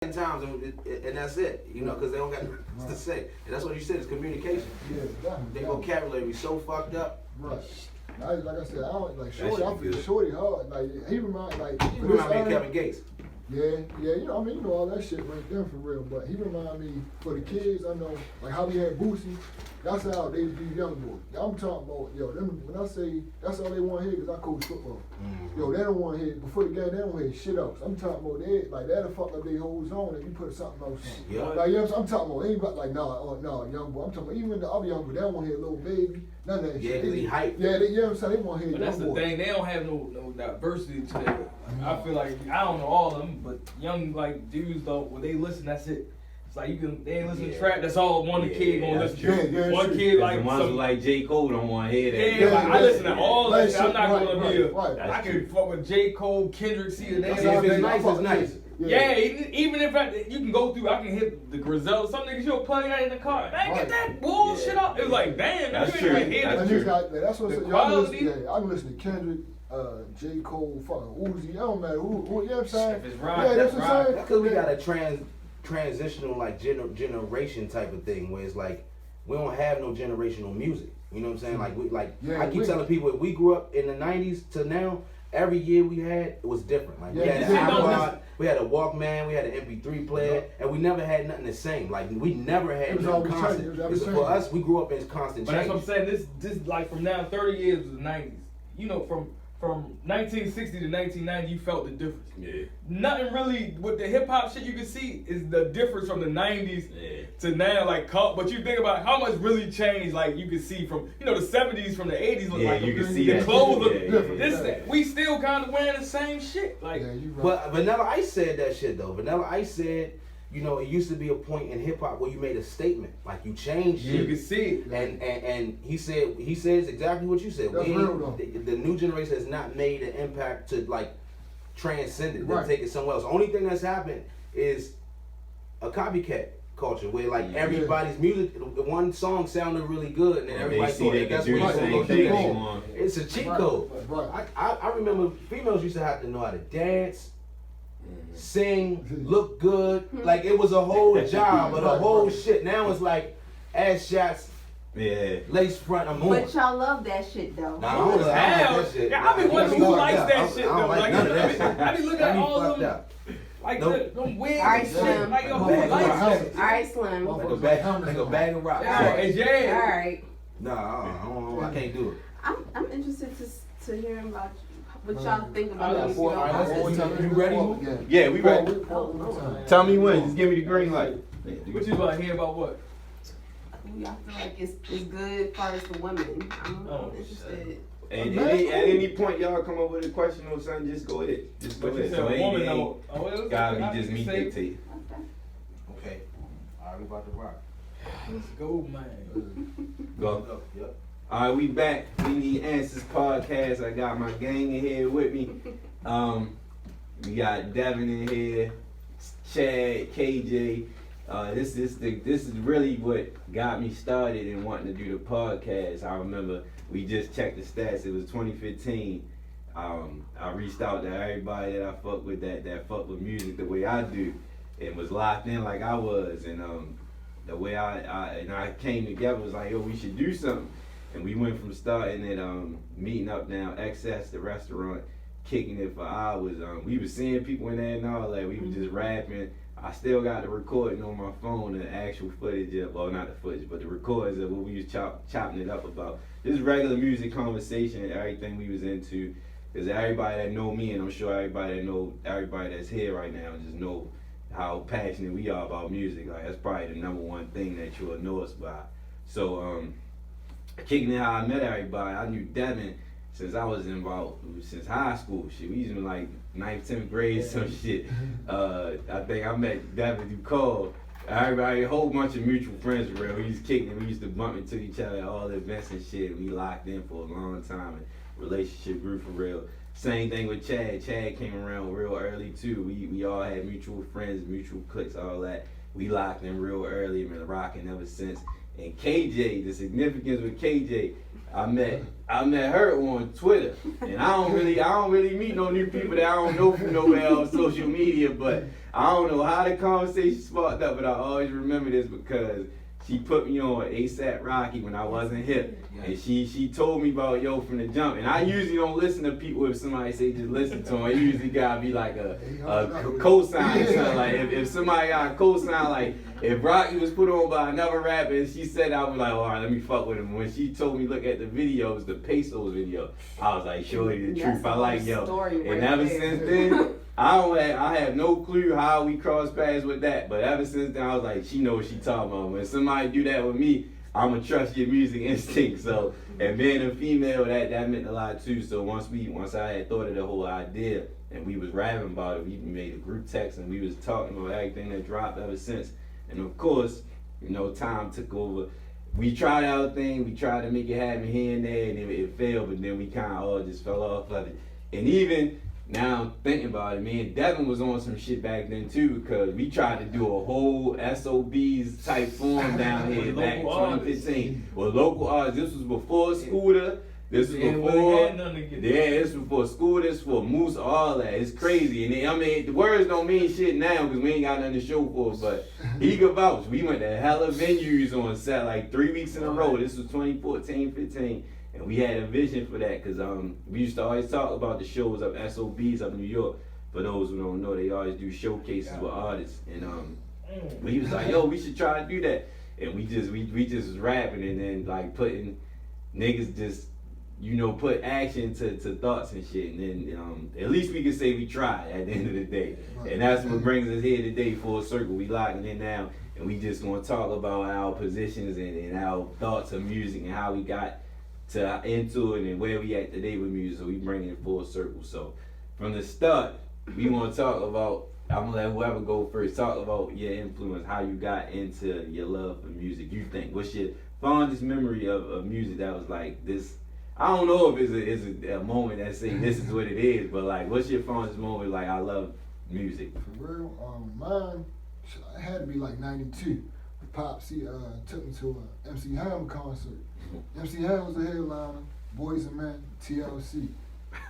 times and that's it, you know, because they don't got nothing to say. And that's what you said, it's communication. Yeah, definitely. Their vocabulary so fucked up. Right. Like I said, I don't like Shorty. I feel Shorty hard. Like he remind me of Kevin Gates. Yeah, you know, I mean, you know all that shit right there for real. But he remind me for the kids. I know, like how we had Boosie. That's how they these young boys. I'm talking about, yo, them, when I say that's all they want to hear, because I coach football. Yo, they don't want to hear, before the game, they don't hear shit else. I'm talking about that'll fuck up their whole zone if you put something else on. Yeah. Like, you know what I'm talking about? Anybody like, no, young boy. I'm talking about, even the other young boy, they don't want to hear Little Baby, none of that shit. Yeah, they hype. Yeah, you know what I'm saying? They want to hear But that's the thing, they don't have no diversity to their, I feel like, I don't know all of them, but young, like, dudes, though, when they listen, that's it. It's like they ain't listen to trap. That's all one kid gonna listen to. One kid like the ones like J. Cole don't want to hear that. Yeah, like, I listen to all that shit. I'm not gonna be I can fuck with J. Cole, Kendrick, see the name. If it's nice, it's nice. Yeah, even if you can go through, I can hit the Griselda. Some niggas you'll play that in the car. Man, get that bullshit up. It's like, damn, that's you true. ain't hear That's what the quality. I can listen to Kendrick. J. Cole, fucking Uzi, it don't matter who, you know what I'm saying? If it's rock, yeah, that's what I'm saying. Because we got a transitional like generation type of thing where it's like we don't have no generational music. You know what I'm saying? I keep telling people, if we grew up in the 90s to now, every year we had, it was different. Like we had an iPod, we had a Walkman, we had an MP3 player, and we never had nothing the same. Like we never had nothing constant. For us, we grew up in constant change. But that's what I'm saying. This like from now 30 years to the 90s. You know, from 1960 to 1990, you felt the difference. Yeah. Nothing really with the hip hop shit you can see is the difference from the 90s to now. Like, but you think about how much really changed. Like you can see from the 70s from the 80s. Look like you can see the that clothes look different. We still kind of wearing the same shit. Like, but Vanilla Ice said that shit though. Vanilla Ice said, you know, it used to be a point in hip hop where you made a statement, like you changed shit. You can see it, and he says exactly what you said. That's real though. The new generation has not made an impact to like transcend it, right. take it somewhere else. The only thing that's happened is a copycat culture where like everybody's music, one song sounded really good, and then everybody thought that's what it's going. It's a cheat code. Right. I remember females used to have to know how to dance, sing, look good. Like it was a whole job, but a whole shit. Now it's like ass shots, lace front, I'm on. But y'all love that shit though. Nah, I don't like that shit. Yeah, I be wondering who likes that shit though. I don't like none of that shit. I be looking at all of them. Like them wigs and shit. Like yo, who likes that? Alright, Slim. Like a bag of rocks. Alright. Nah, I can't do it. I'm interested to hear about what y'all think about these. You ready? Yeah, we ready. Tell me when. Just give me the green light. What you want to hear about what? Y'all feel like it's good as far as the women. I'm interested. And at any point y'all come up with a question or something, just go ahead. Just go ahead. So ain't gotta be just me dictate. Okay. Alright, we about to rock. Let's go, man. Go. Yep. Alright, we back. We Need Answers podcast. I got my gang in here with me. We got Devin in here, Chad, KJ. This is really what got me started in wanting to do the podcast. I remember we just checked the stats. It was 2015. I reached out to everybody that I fuck with that fuck with music the way I do, and was locked in like I was. And the way I came together was like, yo, we should do something. And we went from starting at meeting up down Excess, the restaurant, kicking it for hours. We was seeing people in there and all that. We was just rapping. I still got the recording on my phone, the actual footage of, well, not the footage, but the recordings of what we was chopping it up about. Just regular music conversation and everything we was into. Because everybody that know me, and I'm sure everybody that know everybody that's here right now, just know how passionate we are about music. Like that's probably the number one thing that you'll know us by. So, kicking it how I met everybody, I knew Devin since I was involved, since high school. Shit, we used to like 9th, 10th grade, some shit. I think I met Devin through Cole. Everybody, a whole bunch of mutual friends for real. We used to kick it, we used to bump into each other at all the events and shit. We locked in for a long time and relationship grew for real. Same thing with Chad. Chad came around real early too. We all had mutual friends, mutual cliques, all that. We locked in real early and been rocking ever since. And KJ, the significance with KJ, I met her on Twitter, and I don't really meet no new people that I don't know from nowhere on social media. But I don't know how the conversation sparked up, but I always remember this because she put me on ASAP Rocky when I wasn't hip, and she told me about Yo from the jump. And I usually don't listen to people if somebody say just listen to them. It usually gotta be like a cosign or something. Like if somebody got a cosign, like if Rocky was put on by another rapper and she said, I was like, all right, let me fuck with him. When she told me look at the videos, the Pesos video, I was like, shorty, the truth, I like Yo. And ever since then, I have no clue how we crossed paths with that, but ever since then I was like, she knows what she talking about. When somebody do that with me, I'ma trust your music instinct. So, and being a female, that meant a lot too. So once I had thought of the whole idea and we was rapping about it, we even made a group text and we was talking about everything that dropped ever since. And of course, time took over. We tried our thing, we tried to make it happen here and there, and it failed, but then we kind of all just fell off of it. And even now I'm thinking about it, me and Devin was on some shit back then too, because we tried to do a whole SOBs type form down here back in 2015 with local artists. This was before Scooter. This was before, this was before Scooter, this was for Moose, all that. It's crazy. And the words don't mean shit now because we ain't got nothing to show for it, but he could vouch. We went to hella venues on set like 3 weeks in a row. This was 2014, 15. And we had a vision for that because we used to always talk about the shows of SOBs up in New York. For those who don't know, they always do showcases with artists. And we was like, yo, we should try to do that. And we just was rapping and then like putting niggas just, put action to thoughts and shit. And then at least we can say we tried at the end of the day. And that's what brings us here today, full circle. We locking in now and we just gonna talk about our positions and our thoughts of music and how we got into it and where we at today with music, so we bring it full circle. So from the start, we want to talk about, I'm gonna let whoever go first, talk about your influence, how you got into your love for music. You think, what's your fondest memory of music that was like this? I don't know if it's a moment that say this is what it is, but like, what's your fondest moment like I love music? For real, mine, it had to be like 92. Pops, he took me to a MC Hammer concert. MC Hammer was the headliner, Boys and Men, TLC.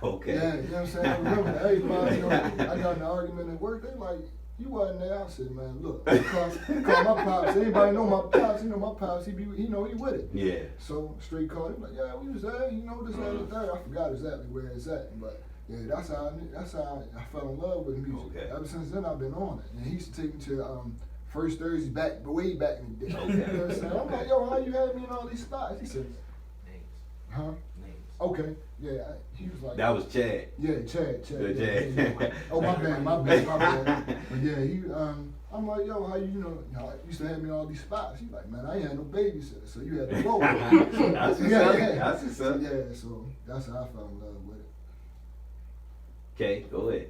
Okay. Yeah, you know what I'm saying? I remember everybody, I got in an argument at work, they like, you wasn't there. I said, man, look, call my pops. Anybody know my pops? My pops, he with it. Yeah. So straight call him like, yeah, we was there, this, that, and that. I forgot exactly where it's at, but yeah, that's how I fell in love with music. Okay. Ever since then, I've been on it. And he used to take me to First Thursday way back in the day. Okay. You know what I'm saying? I'm like, yo, how you had me in all these spots? He said, Names. huh? Names. Okay, yeah. He was like, That was Chad. yeah, Chad. Good Yeah, Chad. yeah. Oh, my bad. But yeah, I'm like, yo, how you used to have me in all these spots. He's like, man, I ain't had no babysitter, so you had to roll with me. That's what's Yeah, up. yeah. That's what's up. Yeah, so that's how I fell in love with it. Okay, go ahead.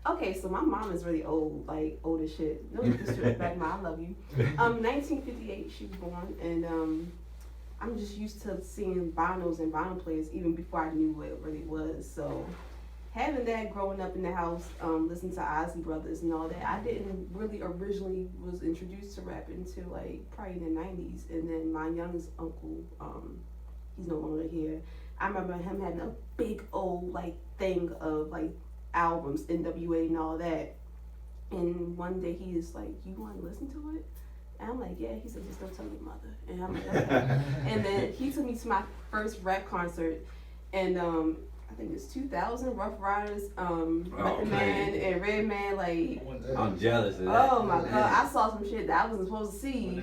Okay, so my mom is really old, like old as shit. No disrespect, Mom, I love you. 1958 she was born, and I'm just used to seeing vinyls and vinyl players even before I knew what it really was. So having that growing up in the house, listening to Ozzy Brothers and all that, I didn't really originally was introduced to rap until like probably in the 90s, and then my youngest uncle, he's no longer here. I remember him having a big old like thing of like albums, NWA and all that. And one day he is like, you want to listen to it? And I'm like, yeah. He said, just don't tell your mother. And I'm like, okay. And then he took me to my first rap concert. And I think it's 2000, Rough Riders, Method Man and Red Man, like. I'm jealous of that. Oh my God, I saw some shit that I wasn't supposed to see.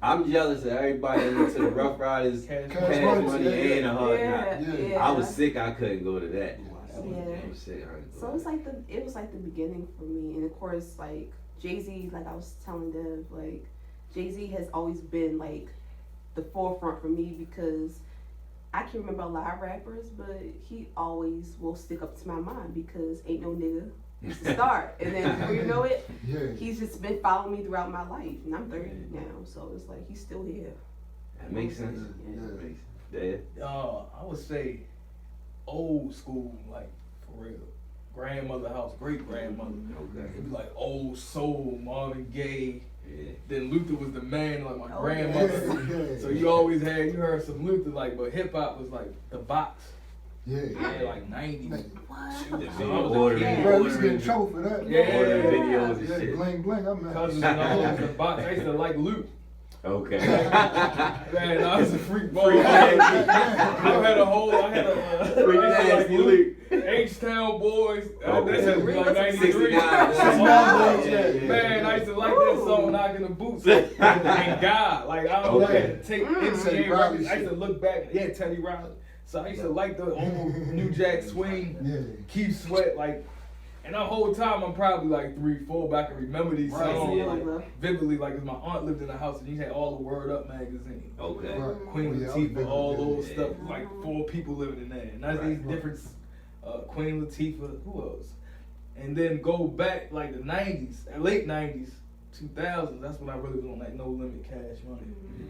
I'm jealous of everybody that went to the Rough Riders, Cash Money, and the Hard Knock. Yeah. I was sick, I couldn't go to that. Yeah. I was sick, I couldn't go So to it was like the beginning for me, and of course, like Jay-Z, like I was telling Dev, like Jay-Z has always been like the forefront for me because I can remember a lot of rappers, but he always will stick up to my mind because ain't no nigga used to start, and then before you know it, he's just been following me throughout my life, and I'm 30 now, so it's like he's still here. That makes sense. Yeah. That makes sense. I would say old school, like for real. grandmother house, great grandmother. Okay. It'd be like old soul, Marvin Gaye. Yeah. Then Luther was the man, like my Oh, grandmother. yeah. So you always had, you heard some Luther, like, but hip hop was like the box. Yeah. Yeah, like 90. What? So video I was a ordering. kid. Bro, we used to get in trouble for that. Yeah. Ordering videos and Yeah, shit. bling bling. I'm not. Cousins and all over the box. I used to like Luke. Okay. Man, I was a freak boy. Freak I nasty. had a whole, I had a, Freak I used to like nasty Luke. H-Town Boys. Okay. That's like 93. 69. Yeah. Man, I used to like that song, Knocking the Boots. And God, like, I don't Okay. like to take Teddy MCA Riley records. I used to look back, yeah, Teddy Riley. So I used to like the old New Jack Swing, Yeah. Keith Sweat, like, and the whole time I'm probably like 3, 4, but I can remember these Right, songs yeah. like vividly, like 'cause my aunt lived in the house and he had all the Word Up magazine. Okay. Right. Queen Yeah, I was Latifah, big all on those that. stuff, like 4 people living in there. And that's these different, Queen Latifah, who else? And then go back like the 90s, late 90s, 2000s, that's when I really was on that No Limit Cash Money.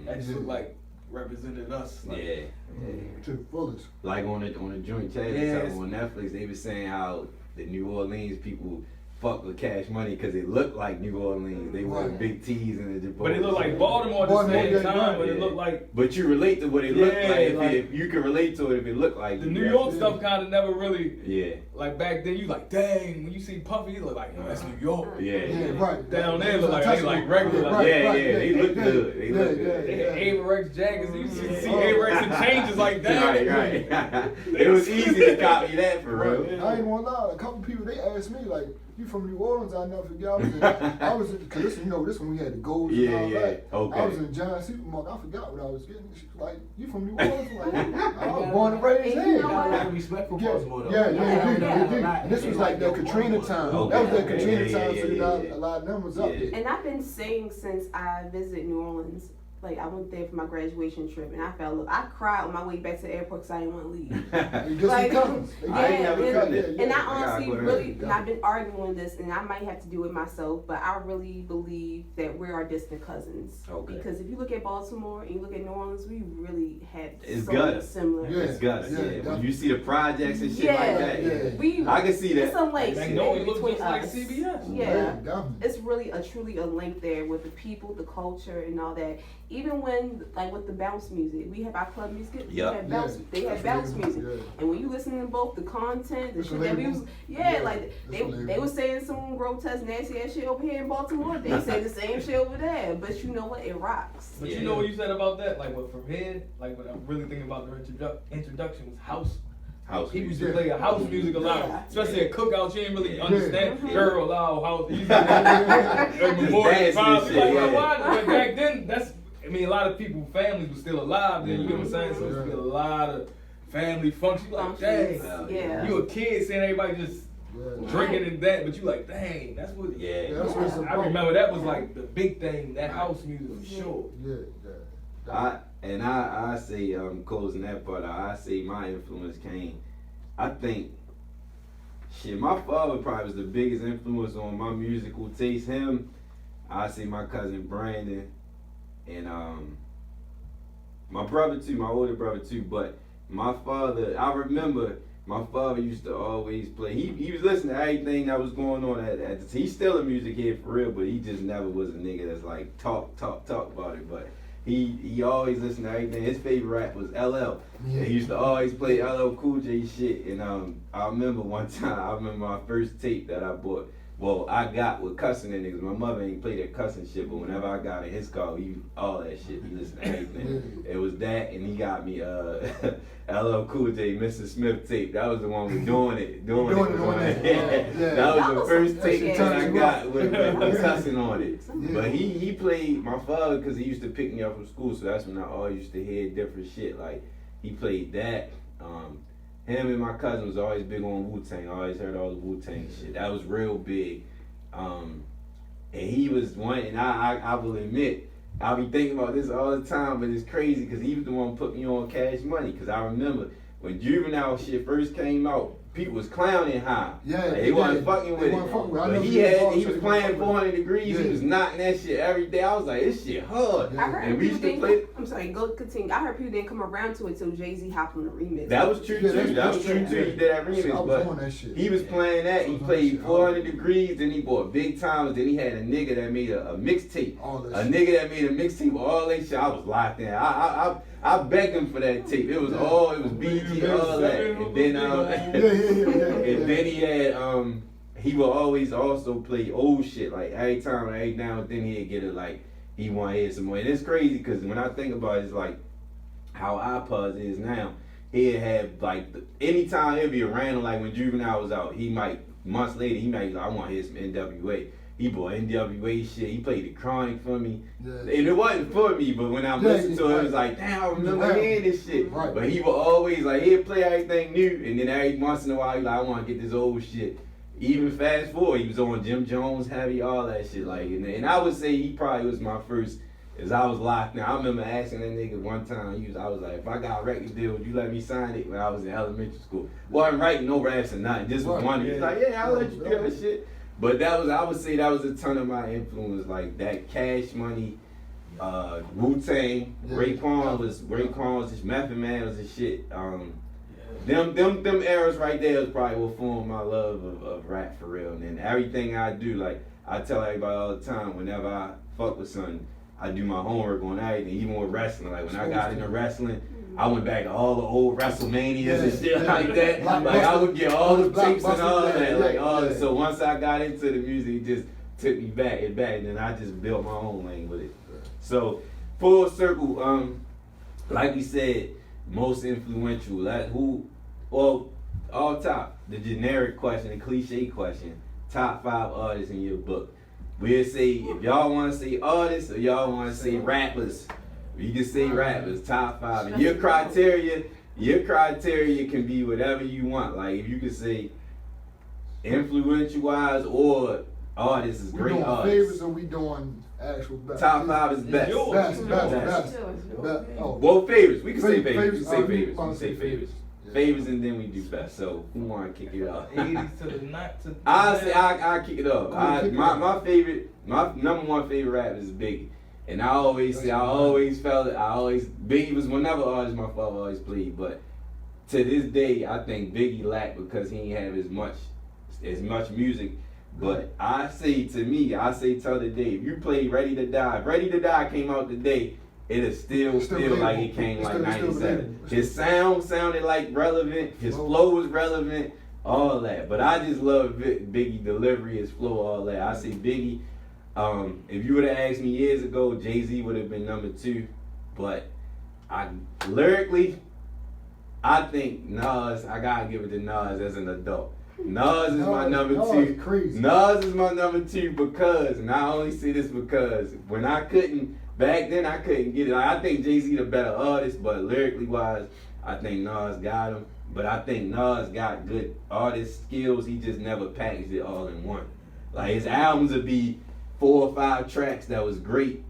That just looked like represented us. Like, Yeah. To the fullest. Like on the joint chat Yes. on Netflix, they were saying how the New Orleans people fuck with Cash Money because it looked like New Orleans. They wore Right. big T's and the But it looked like Baltimore at the Baltimore, same yeah, time, right. but it Yeah. looked like But you relate to what it looked Yeah, like. like- If you can relate to it if it looked like the you. New Yeah. York stuff kind of never really, Yeah. like back then you like, dang, when you see Puffy, you look like, yo, that's New York. Yeah. Yeah, right. Down there look like they like regular. Right, Yeah, right, yeah, they look good. They look good. They had Averex jackets, you see Oh. Averex and changes like that. Right. It was easy to copy that for real. Right. I ain't gonna lie. A couple people they asked me like, "You from New Orleans?" I never forget. I was because this, this when we had the goals Yeah, and all yeah. that. Okay. I was in Giant Supermarket. I forgot what I was getting. She was like, "You from New Orleans?" I'm like, I was born and raised And you here. know I what? got respect for Baltimore though. Yeah, you did. Yeah. And this was like that Katrina time. Okay. That was that Okay. Katrina Yeah, time, yeah, so you yeah, know, yeah. a lot of them was up Yeah. there. And I've been saying since I visited New Orleans, like I went there for my graduation trip, and I fell. I cried on my way back to the airport because I didn't want to leave. They just Like, cousins. They I ain't Yeah, never and- cut it. And I gotta honestly go there. really, and I've been arguing this, and I might have to do it myself, but I really believe that we're our distant cousins. Okay. Because if you look at Baltimore and you look at New Orleans, we really have It's so gutter. much similar. Yeah. It's guts, Yeah, yeah. When you see the projects and shit like that, Yeah. We, I can see it's that. a link Magnolia looks between just like us. CBS. Yeah. definitely. It's really truly a link there with the people, the culture, and all that. Even when, like with the bounce music, we have our club music. We Yup. have bounce. They have bounce music. Yeah. And when you listen to both the content, the It's shit that we relatable. was, Yeah, like it's they relatable. were saying some grotesque, nasty ass shit over here in Baltimore. They say the same shit over there. But you know what? It rocks. But Yeah. you know what you said about that? Like, what from here, like, when I'm really thinking about the introduction was house. House People used music. to play a house music a lot, Yeah. especially at cookouts. You didn't really Yeah. understand. Yeah. Girl, loud house. You used to memorial Dance and vibes. shit, Like, yeah. why? But back then, that's. I mean, a lot of people, families were still alive then. You get what I'm saying? So it's be a lot of family functions. You like, dang, Functions, yeah. you a kid seeing everybody just Yeah. drinking and that, but you like, dang, that's what. Yeah. Yeah, that's what it's Yeah. I about. remember that was like the big thing. That house music for sure. Yeah. I say closing that part out, I say my influence came, I think, shit, my father probably was the biggest influence on my musical taste. Him, I say my cousin Brandon, and my brother too, my older brother too, but my father, I remember my father used to always play, he was listening to everything that was going on at the time. He's still a music head for real, but he just never was a nigga that's like talk about it, but he always listened to everything. His favorite rap was LL. Yeah. He used to always play LL Cool J shit, and I remember one time, I remember my first tape that I bought. Well, I got with cussing in niggas. My mother ain't play that cussing shit, but whenever I got in his car, all that shit, he listened to everything. It was that, and he got me LL Cool J, Mr. Smith tape. That was the one with doing it. Doing it on it. that. Yeah. That was That the was first some tape shit. that I got with cussing on it. Yeah. But he played my father because he used to pick me up from school, so that's when I always used to hear different shit. Like he played that. Him and my cousin was always big on Wu-Tang. I always heard all the Wu-Tang shit. That was real big. And he was one, and I will admit, I'll be thinking about this all the time, but it's crazy because he was the one who put me on Cash Money. Because I remember when Juvenile shit first came out, people was clowning high. Yeah, like, they wasn't fucking with it. But he was playing 400 degrees. He was knocking that shit every day. I was like, this shit hard. I heard and we used to people play. didn't. I'm sorry, go continue. I heard people didn't come around to it till Jay-Z hopped on the remix. That was true too. That was true too. He did that remix, but he was playing that. He played 400 degrees. Then he bought Big Times. Then he had a nigga that made a mixtape. A nigga that made a mixtape with all that shit. I was locked in. I begged him for that tape. It was BG, all that. And then and then he had he would always also play old shit. Like every now and then he'd get it like he want to hear some more. And it's crazy because when I think about it, it's like how iPods is now. He'd have like anytime it'd be a random, like when Juvenile was out, he might months later he might be like, I want to hear some NWA. He bought NWA shit. He played the Chronic for me. And it wasn't for me, but when I listened to it, it was like, damn, I remember hearing this shit. Right. But he would always like, he'd play everything new, and then every once in a while, he like, I want to get this old shit. Even fast forward, he was on Jim Jones, Heavy, all that shit. Like, and I would say he probably was my first, as I was locked in. I remember asking that nigga one time, I was like, if I got a record deal, would you let me sign it when I was in elementary school? Wasn't writing no raps or nothing, just was one. He's like, yeah, I'll let you do that shit. But I would say that was a ton of my influence, like that Cash Money, Wu-Tang, Raekwon was just Method Man was the shit. Them eras right there was probably what formed my love of rap for real. And then everything I do, like I tell everybody all the time, whenever I fuck with something, I do my homework on everything, even with wrestling. Like when I got into wrestling, I went back to all the old WrestleManias and shit like that. Like I would get all the tapes and all that. So once I got into the music, it just took me back, and then I just built my own lane with it. So full circle, like we said, most influential. All top, the generic question, the cliche question, top 5 artists in your book. We'll say if y'all want to say artists or y'all want to say rappers. You can say rappers, top 5. And your criteria can be whatever you want. Like if you can say influential wise or artists is great artists. We doing favorites or we doing actual best? Top 5 is best. Best. Well, favorites. We can say favorites. We can say favorites. Favorites and then we do best. So who want to kick it off? 80s to the not to. I'll kick it off. My number one favorite rapper is Biggie. And Biggie was whenever artist my father always played, but to this day I think Biggie lacked because he ain't have as much music. But I say till the day, if you play Ready to Die, if Ready to Die came out today, it'll still feel like it came like 97. His sound sounded like relevant, his flow was relevant, all that. But I just love Biggie delivery, his flow, all that. I say Biggie. If you would have asked me years ago, Jay-Z would have been number 2. But lyrically, I think Nas, I gotta give it to Nas as an adult. Nas is my number 2. Nas is my number 2 because, and I only say this because, back then I couldn't get it. Like, I think Jay-Z the better artist, but lyrically wise, I think Nas got him. But I think Nas got good artist skills, he just never packaged it all in one. Like his albums would be 4 or 5 tracks that was great,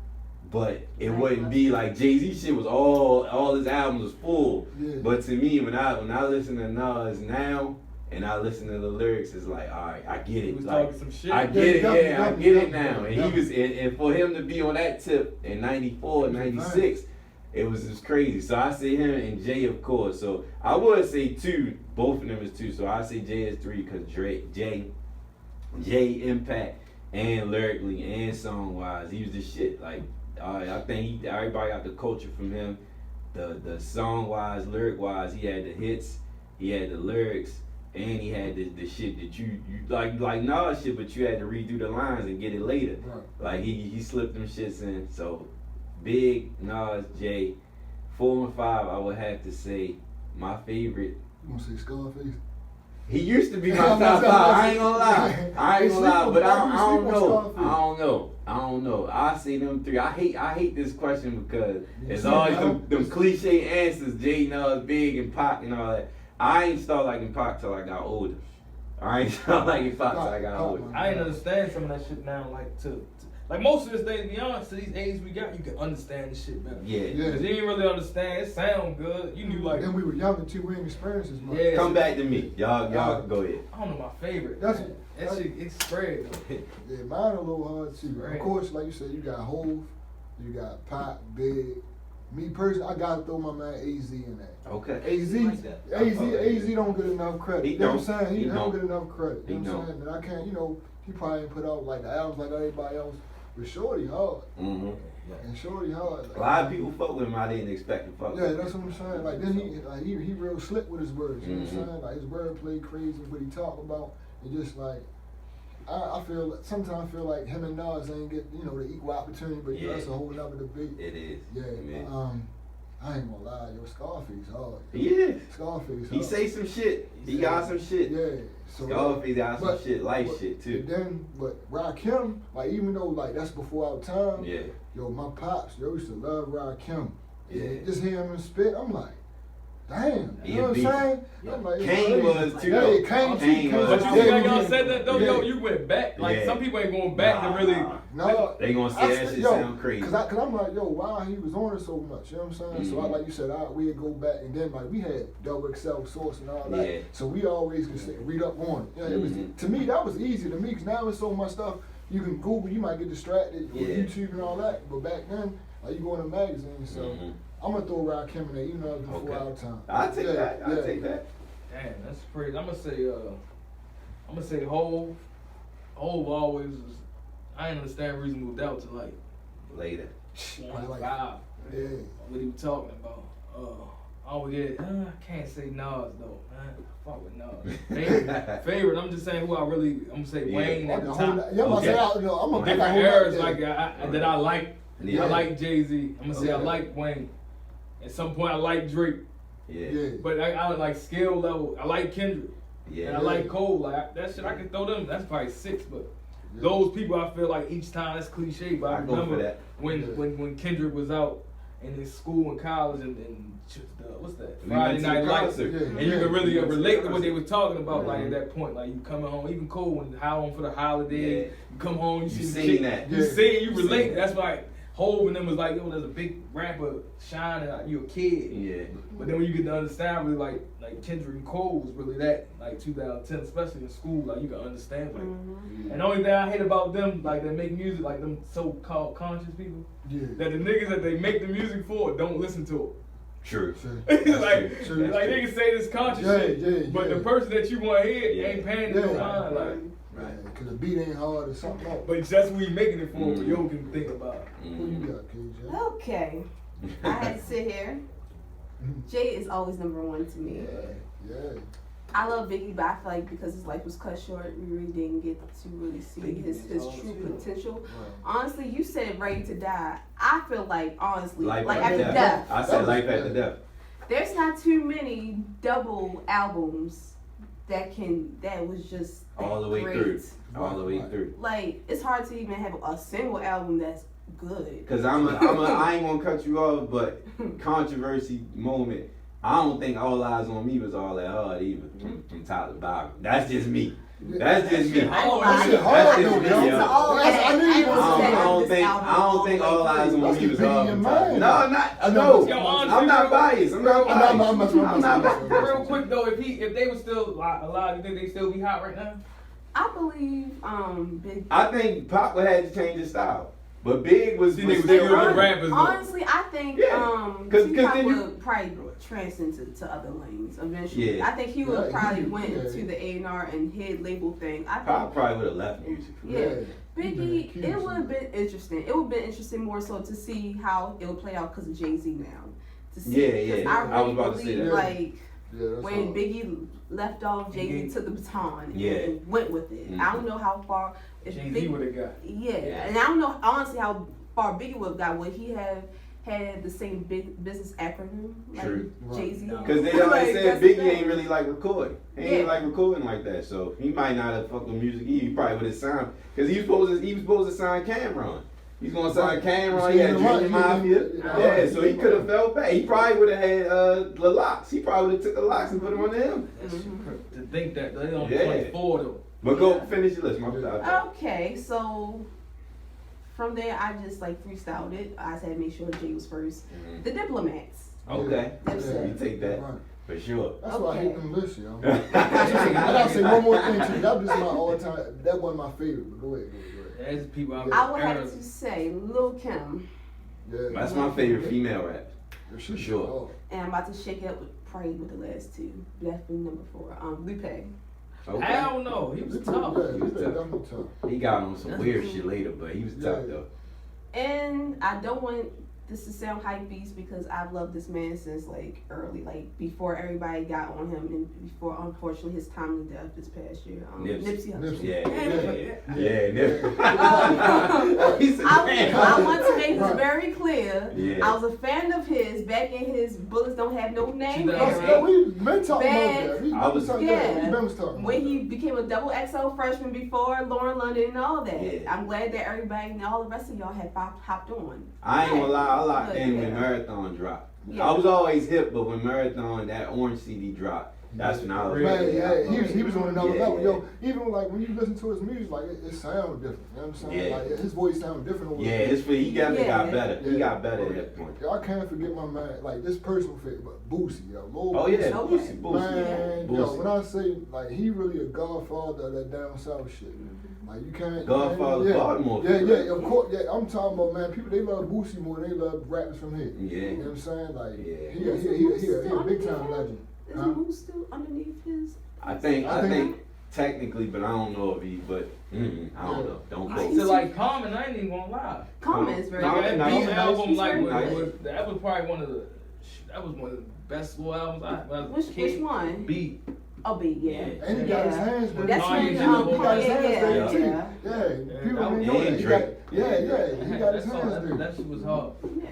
but it wouldn't be like Jay-Z shit was all his albums was full. Yeah. But to me, when I listen to Nas now and I listen to the lyrics, it's like, all right, I get it. Like, some shit. I get it, I get it now. And he was, and for him to be on that tip in 94, 96, it was just crazy. So I say him and Jay, of course. So I would say 2, both of them is 2. So I say Jay is 3 because Jay impact. And lyrically and song wise, he was the shit. Like I think everybody got the culture from him. The song wise, lyric wise, he had the hits, he had the lyrics, and he had the shit that you like Nas shit, but you had to redo the lines and get it later. Right. Like he slipped them shits in. So Big, Nas, Jay. 4 and 5, I would have to say my favorite. You want to say Scarface? He used to be my top 5. I ain't gonna lie, but I don't know. I say them 3. I hate this question because it's always them cliche answers. Jay, Nas, Big, and Pac and all that. I ain't start liking Pac till I got older. I ain't start liking Pac till I got older. I ain't understand some of that shit now. Like like most of this day, to be honest, to these ages we got, you can understand this shit better. Yeah. Yeah. Cause you didn't really understand. It sound good. You knew like. Then we were younger too. We didn't experience as much. Yeah. Come back to me. Y'all go ahead. I don't know my favorite. That's man. That shit, it's spread. Yeah, mine a little hard too. Right. Of course, like you said, you got Hove, you got Pop, Big. Me personally, I gotta throw my man AZ in that. Okay. AZ, like that. AZ don't get enough credit. He You know what don't. I'm saying? He He don't don't. get enough credit. He You know what I'm don't. saying? And I can't, you know, he probably ain't put out like the albums like everybody else. But Shorty hard. Mm-hmm. And Shorty hard. Like, A lot of people fuck with him. I didn't expect to fuck Yeah, with him. that's what I'm saying. Like then he real slick with his words. You know what I'm Mhm. saying? Like his wordplay crazy, what he talk about. It just like I feel sometimes I feel like him and Nas ain't get the equal opportunity, but Yeah. that's a whole nother debate. It is. Yeah. It is. I ain't gonna lie, Scarface hard. He is. Scarface. He hard. say some shit. He got some shit. Yeah. So Scarface got some but- shit, life but- shit too. And then, but Rakim, like even though like that's before our time, Yeah. yo, my pops, yo used to love Rakim. Yeah. And just hear him spit, I'm like, damn, He you know a what I'm beast. saying? I'm like, it's Kane crazy. was too, Yeah, though. Kane too. Kane was. But you see, like y'all Yeah. said that though, Yeah. yo, you went back. Like Yeah. some people ain't going back to really. No, They gonna say I that said, shit yo, sound crazy. Cause I'm like, yo, why he was on it so much? You know what I'm saying? So I, Mhm. like you said, we'd go back and then like we had double XL source and all that. Yeah. So we always could read up on it. You know, it was Mhm. to me that was easy to me because now there's so much stuff you can Google. You might get distracted with Yeah. YouTube and all that. But back then, like you go in a magazine. So Mhm. I'm gonna throw Rakim in there, even though it's before Okay. our time. I'll take Yeah, that. I'll yeah. take that. Damn, that's crazy. I'm gonna say Hove. Hove always was. I didn't understand Reasonable Doubt till like Later. 25. Yeah. What he was talking about. I can't say Nas though, man. Fuck with Nas. Favorite. I'm just saying who I'm gonna say Yeah. Wayne at the top. Yeah, I'm gonna say, Okay. I'm gonna pick Different a whole eras lot, like yeah. that I like. Yeah. I like Jay-Z. I'm gonna say I Okay. like Wayne. At some point I like Drake. Yeah. Yeah. But I like skill level. I like Kendrick. Yeah. And I like Cole. Like that shit I can throw them. That's probably 6, but Yeah. those people I feel like each time that's cliche, but I I go for remember that. when Yeah. when Kendrick was out in his school and college and what's that? We Friday went to the Night Lights. concert. Yeah. And you can really We went to the relate to what concert. they were talking about, like Mhm. at that point, like you coming home, even Cole when how home for the holiday, Yeah. you come home, you see the seen chick, that. you Yeah. see it, you You relate. seen That's why Hov and them was like, yo, there's a big rapper shining, like, you a kid. Yeah. But then when you get to understand, really like Kendrick and Cole was really that, like 2010, especially in school, like you can understand like. Mhm. And the only thing I hate about them, like they make music, like them so-called conscious people, Yeah. that the niggas that they make the music for don't listen to True. Sure. it. That's like, true. like niggas say this conscious Yeah, shit, yeah, but yeah. the person that you want to hear Yeah. ain't paying Yeah. no mind. Like, Right. Cause the beat ain't hard or something else. but that's what we making it for. Mhm. Yo can think about. Who you got, KJ? Okay. I had to sit here. Jay is always number one to me. Yeah. I love Biggie, but I feel like because his life was cut short, we really didn't get to really see Biggie his is all true too. potential. Right. Honestly, you said Ready to Die. I feel like, honestly, Life like after after death. death, I said life after death. there's not too many double albums that was just All the way great. through. All the way Right. through. Like, it's hard to even have a single album that's good. Cause I ain't gonna cut you off, but controversy moment. I don't think All Eyes on Me was all that hard either. From top to bottom. That's just me. That's just me. I don't That lie. shit hard, I though, didn't listen yo. to all That's- that. I knew you didn't was listen to saying I don't this think album I don't all think the All way Eyes through. on Me was That's hard. the from big top. man. No, I'm not. I know, No, but- Yo, honestly, I'm not real- biased. I'm not I'm biased. not biased. Real quick though, if they were still alive, you think they still be hot right now? I believe Big. I think Pop would have to change his style, but Big was See, they was still still running. good rappers though. Honestly, I think Yeah. 'Cause Tupac then you- would probably transcend to other lanes eventually. Yeah. I think he would Yeah, probably he- went yeah. to the A&R and head label thing. I Pop think probably would have left music. yeah. Biggie, Yeah, it would have been interesting. It would have been interesting more so to see how it would play out because of Jay-Z now. To see, Yeah, 'cause yeah. I I was really about to say believe that. like Yeah, that's when hard. Biggie left off, Jay-Z Mhm. took the baton Yeah. and went with it. I don't know how far. If Jay-Z Big- would have got. yeah. Yeah. And I don't know honestly how far Biggie would have got. Would he have had the same big business acronym like True. Jay-Z? No. Cause they always Like, said that's the Biggie thing. ain't really like recording. He ain't Yeah. like recording like that. So he might not have fucked with music. He probably would have signed. Cause he was supposed to sign Cameron. He's gonna sign Cameron. He had Junior Mafia. Yeah, so he could have fell back. He probably would have had the locks. He probably would have took the locks and put them on him. That's Mhm. to think that they only Yeah. 24 though. But go finish your list, my Okay, so from there, I just like freestyled it. I said make sure Jay was first. Mhm. The Diplomats. Okay. Dipset. You take that Right. for sure. That's why I Okay. hate them lists, yo. I gotta say one more thing too. That was my all time. That wasn't my favorite. But go ahead. There's people out I would there. have to say Lil Kim, Yeah. That's my favorite female rap. For sure. and I'm about to shake it up with probably with the last two. Definitely number 4. Lupe. Okay. I don't know. He was tough. Yeah, He was yeah, tough. definitely tough. He got on some weird shit later, but he was tough though. And I don't want this to sound hype beast because I've loved this man since like early, like before everybody got on him and before unfortunately his timely death this past year. Nipsey Hussle. I want to make this very clear. Yeah. I was a fan of his back in his Bullets Don't Have No Name Yeah. Yeah, era. we've been talking Bad. about that. We've I was- been talking Yeah. about When he became a double XL freshman before Lauren London and all that. Yeah. I'm glad that everybody and all the rest of y'all had hopped on. I ain't gonna lie, I locked But, in when yeah. Marathon dropped. Yeah. I was always hip, but when Marathon, that orange CD dropped, that's when I was Man, really yeah, he was on another Yeah, level. yeah. Yo, even like when you listen to his music, like it sounds different. You know what I'm saying? Yeah. Like his voice sounds different. Over Yeah, he definitely got Yeah. better. He Yeah. got better at that point. Yo, I can't forget my man, like this personal favorite, but Boosie, yo. Lil Oh yeah, Okay. Boosie. Man, yo, Boosie. when I say like he really a godfather of that down south shit. Like you can't. Godfather yeah, Baltimore. Yeah, of course. Yeah, I'm talking about man. People they love Boosie more than they love rappers from here. Yeah. You know what I'm saying? Like Yeah. he a big time legend. Is Huh? Moose still underneath his? I think technically, but I don't know if he, but I don't know. Don't quote. So like Common, I ain't even gonna lie. Common is very Common, good. That nice. beat album, like, Nice. that was probably one of the best little albums I when I was a Which kid. one? Beat. Oh, B, yeah. And he got his hands dirty. That's when, he got his hands yeah, dirty too. yeah. Yeah, people that don't was- know that. And He Drake. got, he got his That's all, hands that, dirty. that shit was hard. Yeah.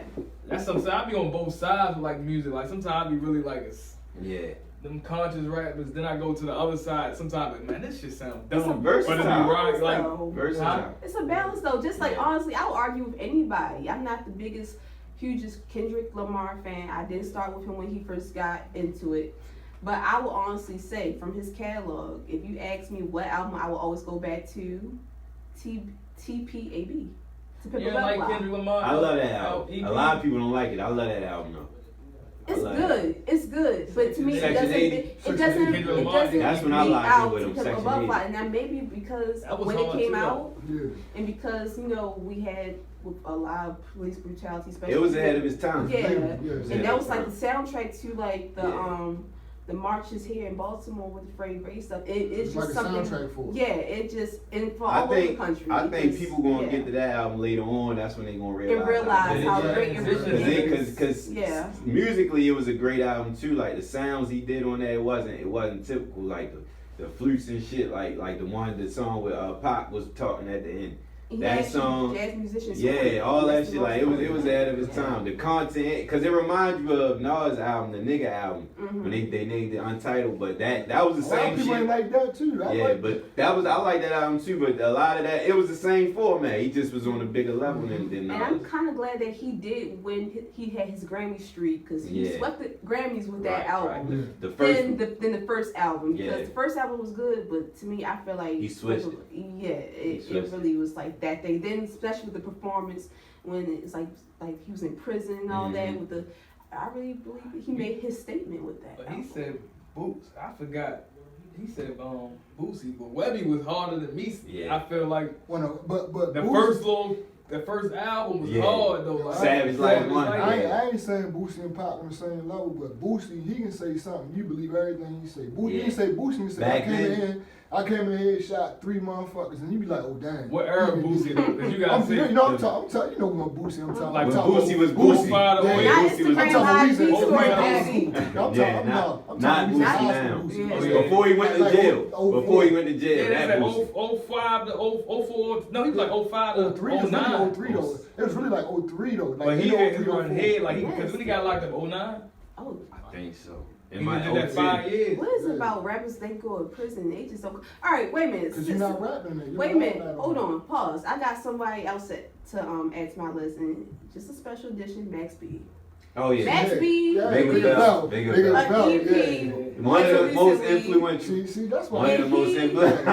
That's something I be on both sides with like music. Like sometimes I be really like Yeah. them conscious rappers. Then I go to the other side. Sometimes like, man, this shit sounds dumb. versatile. But it be right. Like So, Versatile. it's a balance though. Just like Yeah. honestly, I would argue with anybody. I'm not the hugest Kendrick Lamar fan. I did start with him when he first got into it. But I will honestly say, from his catalog, if you ask me what album, I will always go back to TPAB. To Pimp you a don't like Butterfly. Kendrick Lamar. I love that album. EP? A lot of people don't like it. I love that album though. It's I like good. It's good. But to me, it Section doesn't. 80. It Section doesn't. 80. It doesn't. That's when I beat locked in out with To him, Pimp a Section Butterfly, 80. and that maybe because That was when it hard came too, out, Yeah. and because we had a lot of police brutality, especially. It was ahead of his time. Yeah. Yeah. And that was like the soundtrack to like the Yeah. the marches here in Baltimore with the Freddie Gray stuff. It's It's just like a something. soundtrack for it. Yeah, it just and for I all over the think country. I think because- people gonna yeah. get to that album later on. That's when they gonna realize. realize how Yeah. great it really is. Cause Yeah. musically it was a great album too. Like the sounds he did on there, it wasn't typical. Like the flutes and shit. Like the song with Pop was talking at the end. He That actually song- jazz musicians. Yeah, all that That's shit. the Like most it was ahead of its time. The content, cause it reminds you of Nas album, the nigga album, Mhm. when they named it Untitled. But that was the A lot of same people ain't shit. like that too. I Yeah, like but I like that album too. But a lot of that, it was the same format. He just was on a bigger level than And I'm Nas. kind of glad that he did when he had his Grammy streak because he Yeah. swept the Grammys with that Right, album. right. The first. Than the first album because Yeah. the first album was good, but to me I feel like He switched it. Yeah, it switched really was like that thing. Then especially with the performance when it's like he was in prison and all that Mhm. with the. I really believe that he made his statement with that. But he album. said Boots. I forgot. He said Bootsy, but Webby was harder than me. Yeah. I feel like but the Boosie- first album was Yeah. hard though. Like, Savage Like Money. I ain't saying Boosie and Pop on the same level, but Boosie, he can say something. You believe everything he say. Boosie, Yeah. he say Boosie, he say, Back I came in here, shot 3 motherfuckers, and you be like, oh damn. What era Boosie though? 'Cause you gotta see. You know I'm talking. You know what Boosie I'm talking. Like I'm when talking Boosie about was Boosie. Not Yeah, Not Boosie was- Instagram I'm talking Live about beats Boosie. or I'm Backbeat. talking Yeah, I'm not talking Boosie high now. school Boosie. Yeah. yeah. Before he went to Like, jail. oh, Before he yeah. went to jail. Yeah, That that's Boosie. like 05 to 04. No, he was like 05 to 03, it was 09. really 03 though. It was really like 03 though. Like But he 03, had his run 04. head like Yes. because when he got locked up 09, Oh, I think so. he did that 5 years. what is it about rappers? They go to prison. They just don't. All right, wait a minute. Cause you're not rapping it. Wait a minute. Hold on. Pause. I got somebody else to add to my list, and just a special edition, Max B. Oh yeah. Max B. Bigger released Bell. Bigger Bigger Bell. Bell. an EP. Yeah. One of the most Recently. influential. See, that's One why. of the most He- influential.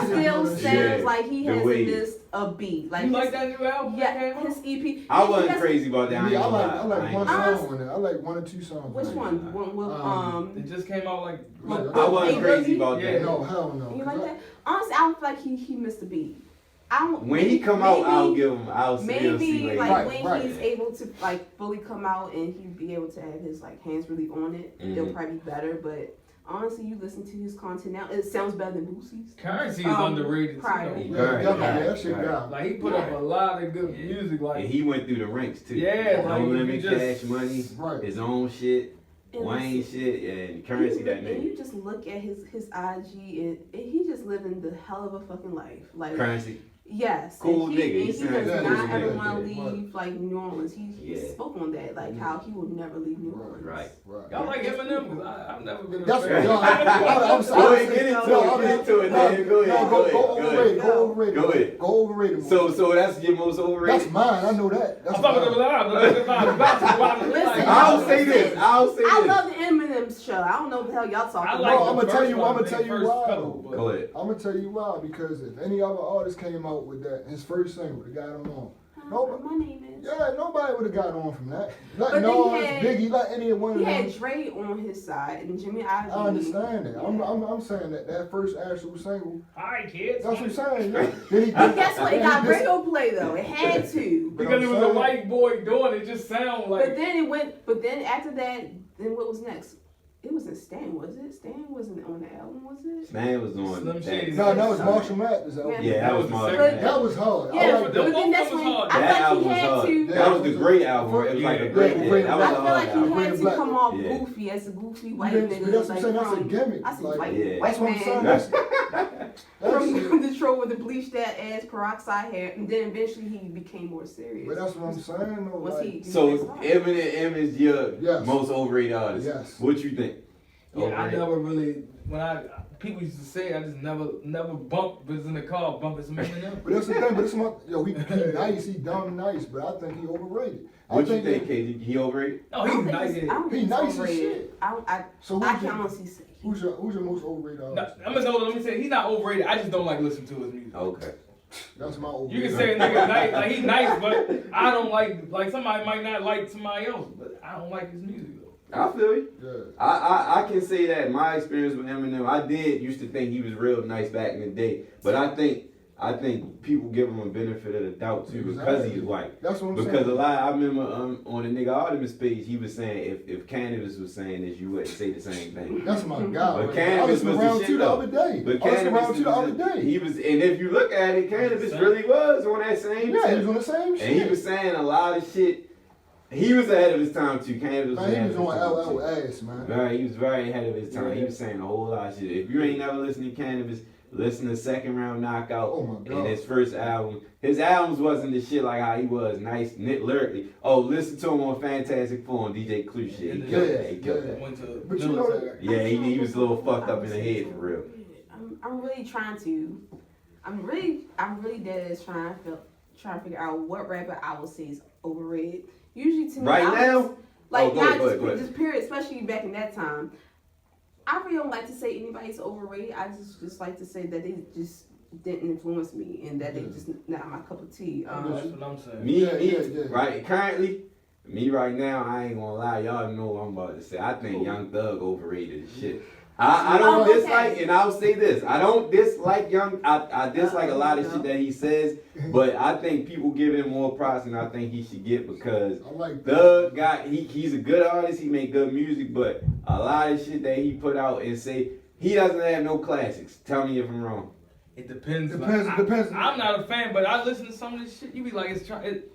Still sounds Yeah, like he the hasn't way. missed a beat. Like you like that new album? Yeah, his EP. I wasn't crazy about that. Yeah, I like one lie. song on it. I like 1 or 2 songs. Which one? One with It just came out like. I wasn't crazy about Yeah. that. No, hell no. You like that? Honestly, I don't feel like he missed a beat. I don't. When he come out, I'll see what Maybe he like Right, when he's able to like fully come out and he be able to have his like hands really on it, it'll probably be better. But honestly, you listen to his content now, it sounds better than Boosie's. Currency is underrated prior. too. That shit Right. got. Like he put up a lot of good music. Like And he went through the ranks too. Yeah, No like, Limit, you just- Cash Money, Right. his own shit, And Wayne listen, shit, and Currency that and nigga. you just look at his IG and he just living the hell of a fucking life. Like Currency. yes, Cool and nigga. he He does sounds like not a ever good want nigga. to leave like New Orleans. He Yeah. spoke on that, like how he would never leave New Orleans. Right. y'all like Eminem? Cause I've never been a That's fan. what I'm Go sorry. ahead, get into it, man. Go ahead, Go go overrated. ahead. Go overrated. Go ahead. Go overrated. So that's your most overrated? That's mine. I know that. That's I'm fucking with mine. Listen, I'll say this. I love the Eminem show. I don't know what the hell y'all talking I about. like Bro, I'ma the tell first you- one, I'ma the tell you first why. couple, but- Go ahead. I'm gonna tell you why, because if any other artist came out with that, his first single, the guy I'm on, nobody, My name is. yeah, nobody would have got on from that. But Let then Nas, he had- Biggie, let any one He of them. had Dre on his side and Jimmy Iovine. I understand that. I'm saying that first actual single. Alright, kids. That's what I'm saying. Yeah. Then he- But guess what? It got then he radio play though. It had to. Because it was a white boy doing it, just sound like. But then it went. But then after that, then what was next? It wasn't Stan, was it? Stan wasn't on the album, was it? Man was on Slim that. Shady. No, that was Marshall Mathers album. Yeah, that was the Marshall second- Mathers. That was hard. Yeah, I but like them But that. then that's both when was hard. I That felt like album he was had hard. to. That was the great album. It was like a great. Yeah, Yeah, that was I a feel hard like he album. had to Black. come off Yeah. goofy as a goofy white That's nigga. what I'm like saying. That's a from- gimmick. I said Like, white, Yeah. white That's what I'm saying. man That's from Detroit with the bleached that ass peroxide hair, and then eventually he became more serious. But that's what I'm saying though. Once Like, he So passed on. Eminem is your Yes. most overrated artist. Yes. What you think? Yeah, I Overrated. never really. People used to say, I just never bumped. Was in the car bumping some Eminem. But that's the thing. But it's my he nice. He dumb nice. But I think he overrated. What you think, KG? He overrated? Oh, I don't he's think nice. he's- I don't He think he's nice as overrated. shit. So I who's can your, honestly say. who's your most overrated No, artist? let me say, he's not overrated. I just don't like listening to his music. Okay. That's my overrated. You can say a nigga nice, like he's nice, but I don't like somebody might not like somebody else, but I don't like his music though. I feel you. Yeah. I can say that my experience with Eminem, I did used to think he was real nice back in the day, but I think people give him a benefit of the doubt too because he's white. That's what I'm Because saying. I remember on the nigga Artemis page, he was saying if Cannabis was saying this, you wouldn't say the same thing. That's my guy. But man. Cannabis I was listened the around shit to the though. other day. But I listened Cannabis around to the other day. he was, and if you look at it, Cannabis really was on that same Yeah, he tip. was on the same shit. And he was saying a lot of shit. He was ahead of his time too. Cannabis was Man, he ahead was of his on time too. LL ass, man. Very, he was very ahead of his time. He Yeah. was saying a whole lot of shit. If you ain't never listened to Cannabis, listen to Second Round Knockout Oh my and God. his first album. His albums wasn't the shit like how he was, nice, knit lyrically. Oh, listen to him on Fantastic Four and DJ Clue shit. He killed that. He killed Yeah. that. Went to But you know military. Yeah, he was a little fucked up in the head for real. I'm really trying to. I'm really dead ass trying to figure out what rapper I would say is overrated. Usually to me, Right I now? was- like Go ahead, not go ahead, go just period, especially back in that time. I really don't like to say anybody's overrated. I just like to say that they just didn't influence me and that they just not my cup of tea. That's what I'm saying. Me, Yeah. right, currently, me right now, I ain't gonna lie, y'all know what I'm about to say. I think Young Thug overrated as shit. I don't Okay. dislike, and I'll say this, I don't dislike I dislike a lot of shit that he says, but I think people give him more props than I think he should get because I like Thug got, he's a good artist, he make good music, but a lot of shit that he put out and say, he doesn't have no classics. Tell me if I'm wrong. It depends. Depends. I'm not a fan, but I listen to some of this shit. You be like,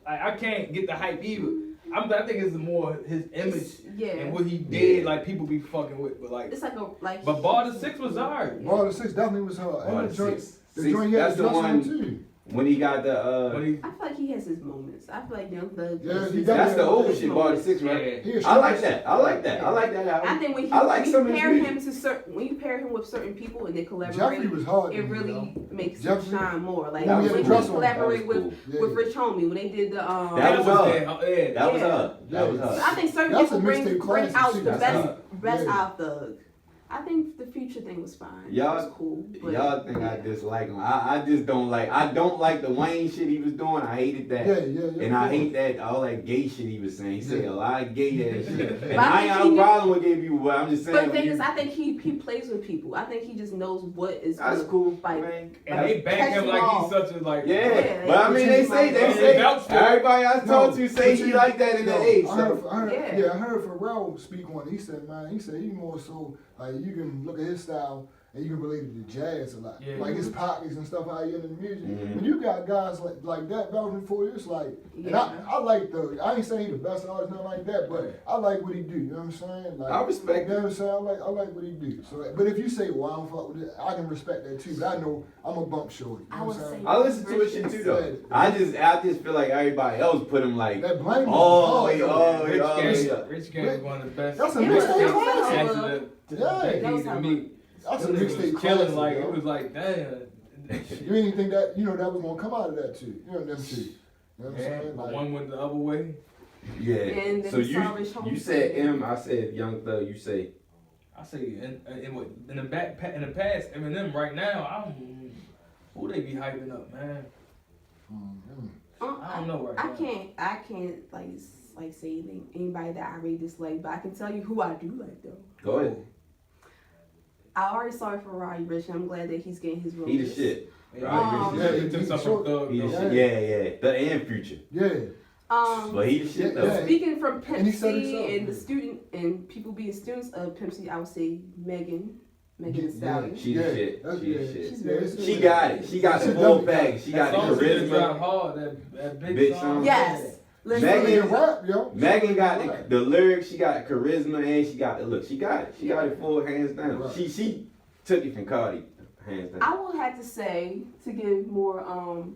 I can't get the hype either. I think it's more his image and what he did. Yeah. Like people be fucking with, but like. It's like. But Bar the 6 was hard. Ball the 6 definitely was hard. Ball And the the joint, Six. the Six, joint he had that's the just on one- too. When he got the, When he, I feel like he has his moments. I feel like Young Thug. Yeah, he that's the old his shit, Bar the 6, yeah. right? He a I like straight- that. I like that. I like that album. I think when I like some of his pair music. him to certain, when you pair him with certain people and they collaborate, Jeffrey was hard. it to me, really though. makes Jeffrey- him shine more. Like When we had when the he dress on, collaborate that was with cool. with Rich Homie when they did the That was hard. yeah. That was Yeah. hard. That was Yeah. hard. I think certain That's people a bring mixtape bring classic out too. the That's best Yeah. out of Thug. I think the Future thing was fine. Y'all- it was cool. But, Y'all think I dislike him. I just don't like. I don't like the Wayne shit he was doing. I hated that. Yeah. And I hate that all that gay shit he was saying. He said a lot of gay ass shit. And But I I ain't think got no he- problem with gay people, but I'm just saying. But the thing when is, you- I think he plays with people. I think he just knows what is that's good. cool. Like, man. And they back him like he's such a like. Yeah, Yeah, but I mean, they say They vouch for it. everybody I talked to say but he you- like that in the age. I So. heard Pharrell speak on it. He said, man, he more so like you can look at his style and you can relate it to jazz a lot. Yeah. Like his pockets and stuff, how he into the music. Mhm. When you got guys like that vouching for you, it's like, and Yeah. I like I ain't saying he the best artist, nothing like that, but I like what he do. You know what I'm saying? Like, I respect you know what I'm saying? I like what he do. So, but if you say, well, I don't fuck with it, I can respect that too. But I know I'm a bump shorty. You know I what would I'm saying? say- I listen to his shit too though. I just feel like everybody else put him like, That blame oh, is yeah, hard, oh, Rich yeah, Gang, yeah. Rich Gang is one of the best. That's a It was mixtape so classic. After hard. the Yeah. decade That was to how- me. That's a It was mixtape killing. classic. Like yo. it was like damn. You didn't think that that was gonna come out of that too. You know them two. You know what I'm Yeah, saying? but Like, one went the other way. Yeah. And then So Savage you Homestead. said M, I said Young Thug. You say I say in the past Eminem right now. Who they be hyping up, man? I don't know right I now. can't like say anybody that I really dislike, but I can tell you who I do like though. go ahead. I already saw it for Roddy Ricch, and I'm glad that he's getting his role. He the shit. Um, Yeah, He he took the something from Thug. He the though. shit. Yeah. The and Future. yeah. But he the shit Yeah. though. Speaking from Pimp And he said C himself. and the student and people being students of Pimp C, I would say Megan Thee Stallion. She the shit. that's- She the yeah. shit. She's very Yeah, She got it. She got the full bag. She got That the song she just dropped charisma. hard. That big Big song. song. Yes. Listen, Megan- Megan rap, yo. Megan got Right. the lyrics. She got the charisma and she got the look. She got it. She got it full hands down. Right. She took it from Cardi hands down. I will have to say, to give more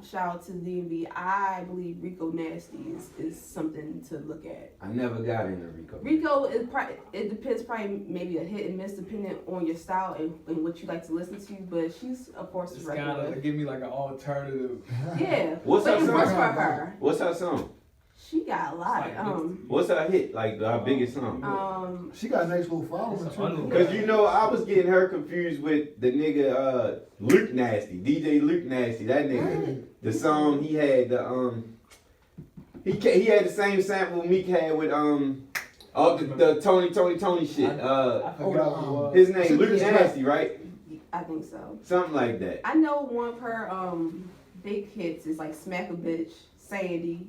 shout out to the DMV, I believe Rico Nasty is something to look at. I never got into Rico. Rico is it depends probably maybe a hit and miss depending on your style and what you like to listen to, but she's a force It's to kind reckon of with. give me like an alternative. Yeah. What's but her it works song? for her. What's her song? She got a lot. What's her hit? Like her biggest song? She got a nice little following It's too. an Cause you know I was getting her confused with the nigga Luke Nasty, DJ Luke Nasty. That nigga, the song he had he had the same sample Meek had with the Tony shit. I forgot what it was. His name Luke Nasty, right? I think so. Something like that. I know one of her big hits is like Smack a Bitch, Sandy.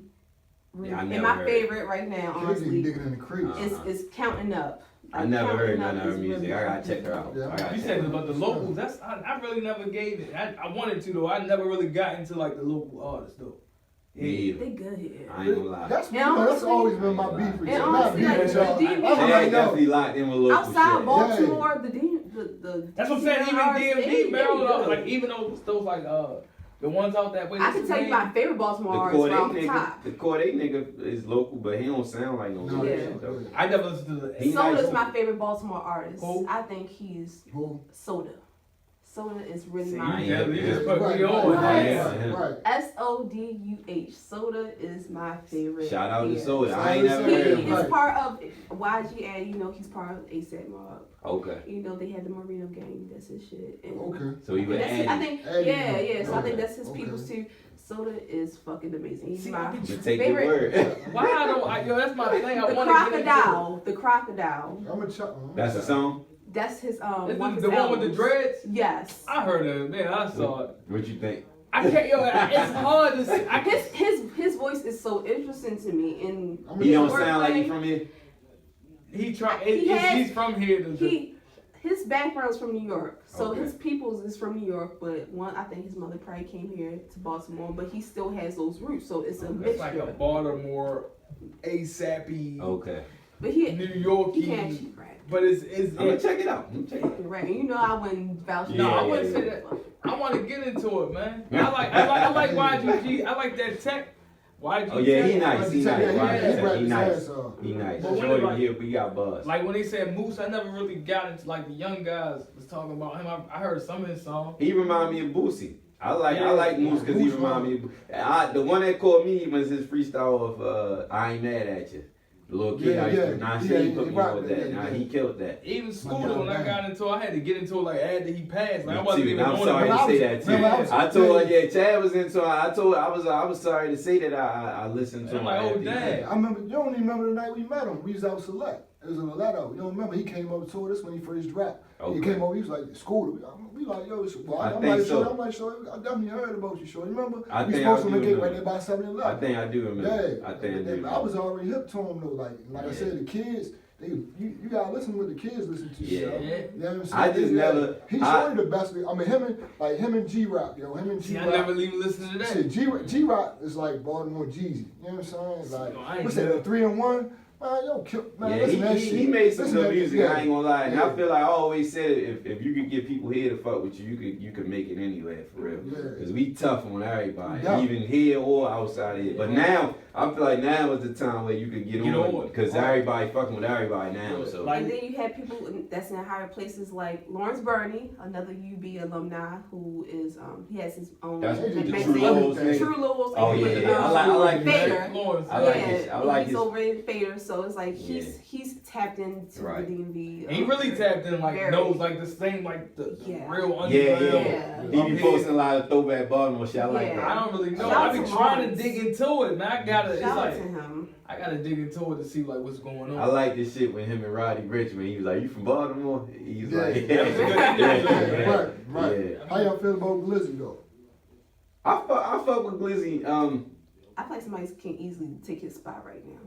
Yeah, I and never my heard favorite right now, She honestly, digging in the creek. is Counting Up. I Like, never Counting heard none Up of her is music. really I gotta check her out. Yeah. I gotta You check said her out. about the locals. I really never gave it. I wanted to though. I never really got into like the local artists though. Me either. They good here. I ain't gonna lie. That's And that's honestly- always been my beef with And you. Not honestly, beef like, with y'all. the DMV I'm Chad like, definitely yo, locked in with local Outside shit. Baltimore, the That's what I'm saying. Even artists, DMV, they Maryland, good. like even those like the ones out that way. I can tell you my favorite Baltimore The artist Corday right off the nigga, top. the Corday nigga is local, but he don't sound like no No, local Yeah. shit though. I never listened to the. He Soda's nice. my favorite Baltimore artist. Who? I think he's Who? Soda. Soda is really See, my you Yeah, just yeah. put me Right, on. right, man. Right. SODUH. Soda is my favorite. Shout out to here. Soda. I ain't never He heard He of is him. Right. part of YG, and you know he's part of ASAP Mob. Okay. You know they had the Marino gang. That's his shit. And Okay. So you and would that's add I it. think Add it. yeah. So I think Okay. that's his Okay. people's too. Soda is fucking amazing. He's See, my I be- You take your favorite. word. Why I don't? Yo, that's my thing. I The want to get into it. crocodile. The crocodile. I'm a chuck. That's a song? That's his Is one of this his the one with the albums. dreads? Yes. I heard of it, man. I saw it. What you think? I can't. Yo, it's hard to see. I can't. His voice is so interesting to me, and He don't his sound like he wordplay, from here? He try. He has- He's from here. his background's from New York, so Okay. his peoples is from New York. But I think his mother probably came here to Baltimore, but he still has those roots, so it's a It's mixture. like a Baltimore, ASAP, Okay. But he New can't Yorkie. cheat rap. But it's I'm gonna check it out. I'm gonna check it out. Fucking rap. And you know I wouldn't vouch. No, I Yeah, wouldn't yeah, say that. I want to get into it, man. I like YGG. I like that tech. YGG. Oh yeah, he tech. nice. He nice. Yeah, He he nice. rapped He nice. But when Shorty like- here, we got buzz. Like when they said Moose, I never really got into like the young guys was talking about him. I heard some of his songs. He remind me of Boosie. I like Yeah. Moose because he Moose remind me. The one that caught me was his freestyle of "I Ain't Mad at You." The little kid I used to, nah, shit, he put me on with that. Yeah, Nah, yeah. he killed that. Even Scooter, when I got into it, I had to get into it like after he passed. Like, I Me wasn't too, even and I'm on sorry it. to say that too. Remember, I told her, Chad was into it. I was sorry to say that I listened to I'm him. like, oh, after he damn. passed. I remember, you don't even remember the night we met him. We was out Select. It was in Atlanta. You don't remember? He came over to us when he first dropped. Okay. He came over, he was like, Scooter. We like, yo, I I'm think like, so. sure, I definitely heard about you, sure. You remember? I we think supposed I to do get right remember. there by 7-Eleven. I think I do remember. Yeah. I think I do. I was already hip to him though. Like I Yeah. said, the kids, you gotta listen to what the kids listen to. Yeah. You know? Yeah. You know what I'm saying? I just never. He's really the best. I mean, him and G-Rock, yo. Him and See, G-Rock. I never even listened to that. Shit, G-Rock is like Baltimore Jeezy. You know what I'm saying? Like, No, I ain't what's never- that, 3-in-1? Man, yo, man, Yeah, listen to that shit. he made some Listen to good that- music. yeah. I ain't gonna lie, and I Yeah. feel like I always said if you could get people here to fuck with you, you could make it anywhere for real. Yeah. Cause we tough on everybody, Yeah. even here or outside of here. But now I feel like now is the time where you could get on, because everybody fucking with everybody now. So Like- And then you have people that's in higher places like Lawrence Burney, another UB alumni who is he has his own That's the magazine. True Lowell's nigga. True Lowell's. Oh, and yeah, with, yeah. I like Fader. Lawrence. I like yeah, his- I like he's his- over in Fader, so it's like Yeah. he's tapped into Right. the DMV. And he really tapped in, like, Very. knows, like, the same, like, the Yeah. real underground. Yeah. he be posting a lot of throwback Baltimore shit. I like Yeah. I that. don't really know. Shout I out be to trying Lawrence. to dig into it, man. I gotta, it's Shout out to like, him. I gotta dig into it to see, like, what's going on. I like this shit when him and Roddy Rich, when he was like, "You from Baltimore?" He's Yeah. like, That was a good interview, yeah. Right, right. Yeah. How y'all feel about Glizzy though? I fuck with Glizzy. I feel like somebody can easily take his spot right now.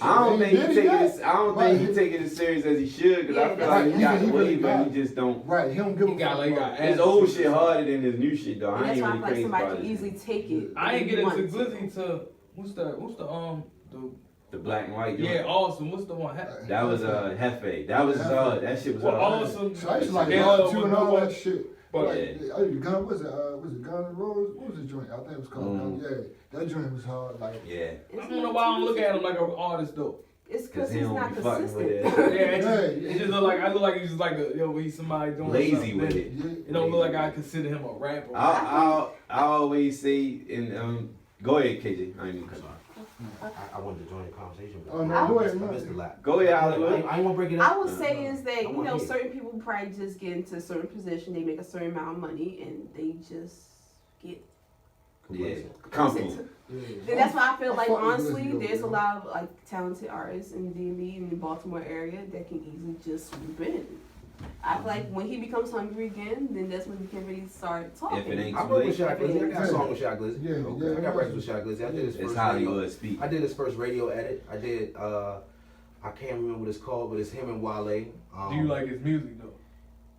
I don't think he taking it. this. I don't think he taking it as serious as he should. Cause I Yeah, feel like he that's got right. the He really wave, but got he just don't. Right, he don't give He a got, fuck like, about got His old shit harder than his new shit though. And I that's ain't why I really feel like crazy somebody about can it. easily take it. I ain't if get they into want to. Glizzy to, what's the The black and white. joint. yeah, awesome. What's the one? That was Hefe. That was that shit was Well, hard. awesome. So I used to like Yeah, Love 2 with and no all one- that shit. But Like, Gun, was it Gun and Rose? What was the joint? I think it was called. Yeah, that joint was hard. Like, Yeah. I don't know why I don't look at him like an artist though. It's because he he's don't not be fucking with consistent. it. Yeah, it Yeah. just look like I look like he's just like he's somebody doing Lazy something. with it. yeah, It don't look like I consider him a rapper. I always say go ahead KJ. I ain't even cut you. I wanted to join the conversation. Oh, no, go ahead, I man. missed a lot. Go ahead, I Hollywood. ain't want to break it I up. would say is that, I you wanna know, hear. certain people probably just get into a certain position, they make a certain amount of money, and they just get. Yeah. Comfortable. And that's why I feel like, fuck with honestly, Glizzy, though, there's a you know? lot of like talented artists in the DMV and the Baltimore area that can easily just swoop in. I feel like when he becomes hungry again, then that's when he can really start talking. If it ain't I work with Shaq Glizzy. I got a Yeah. song with Shaq Glizzy. Yeah, Okay. yeah, I got records with Shaq Glizzy. I did his It's first Hollywood radio. speak. I did his first radio edit. I did. I can't remember what it's called, but it's him and Wale. Do you like his music though?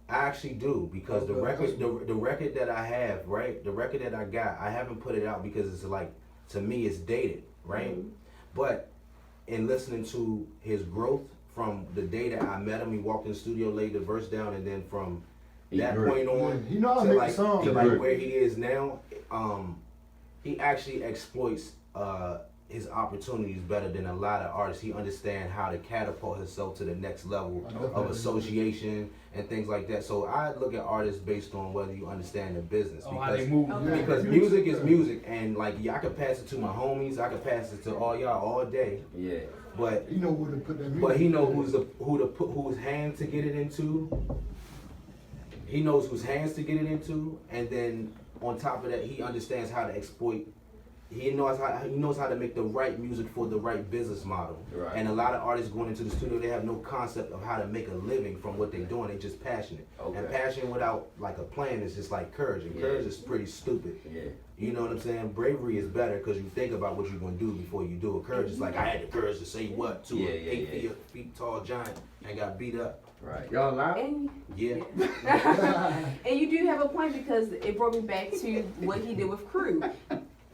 I actually do, because the Okay, record, that's the record that I have, right, the record that I got, I haven't put it out because it's like, to me, it's dated, right? Mhm. But in listening to his growth from the day that I met him, he walked in the studio, laid the verse down, and then from He that grew. point on he know how to to make like, a song. to He like grew. where he is now, he actually exploits his opportunities better than a lot of artists. He understands how to catapult himself to the next level of association and things like that. So I look at artists based on whether you understand the business, Oh, how they because move. Okay. because music is music, and like, yeah, I could pass it to my homies, I could pass it to all y'all all day, Yeah. but He know where to put that music. he know whose hands to get it into. He knows whose hands to get it into, and then on top of that, he understands how to exploit. He knows how to make the right music for the right business model. Right. And a lot of artists going into the studio, they have no concept of how to make a living from what they're doing. They're just passionate. Okay. And passion without like a plan is just like courage. And Yeah. courage is pretty stupid. Yeah. You know what I'm saying? Bravery is better because you think about what you're going to do before you do it. Courage is like, I had the courage to say what to Yeah, an yeah, 8 feet tall giant and got beat up. Right. Y'all live? And, Yeah. and you do have a point, because it brought me back to what he did with Crew.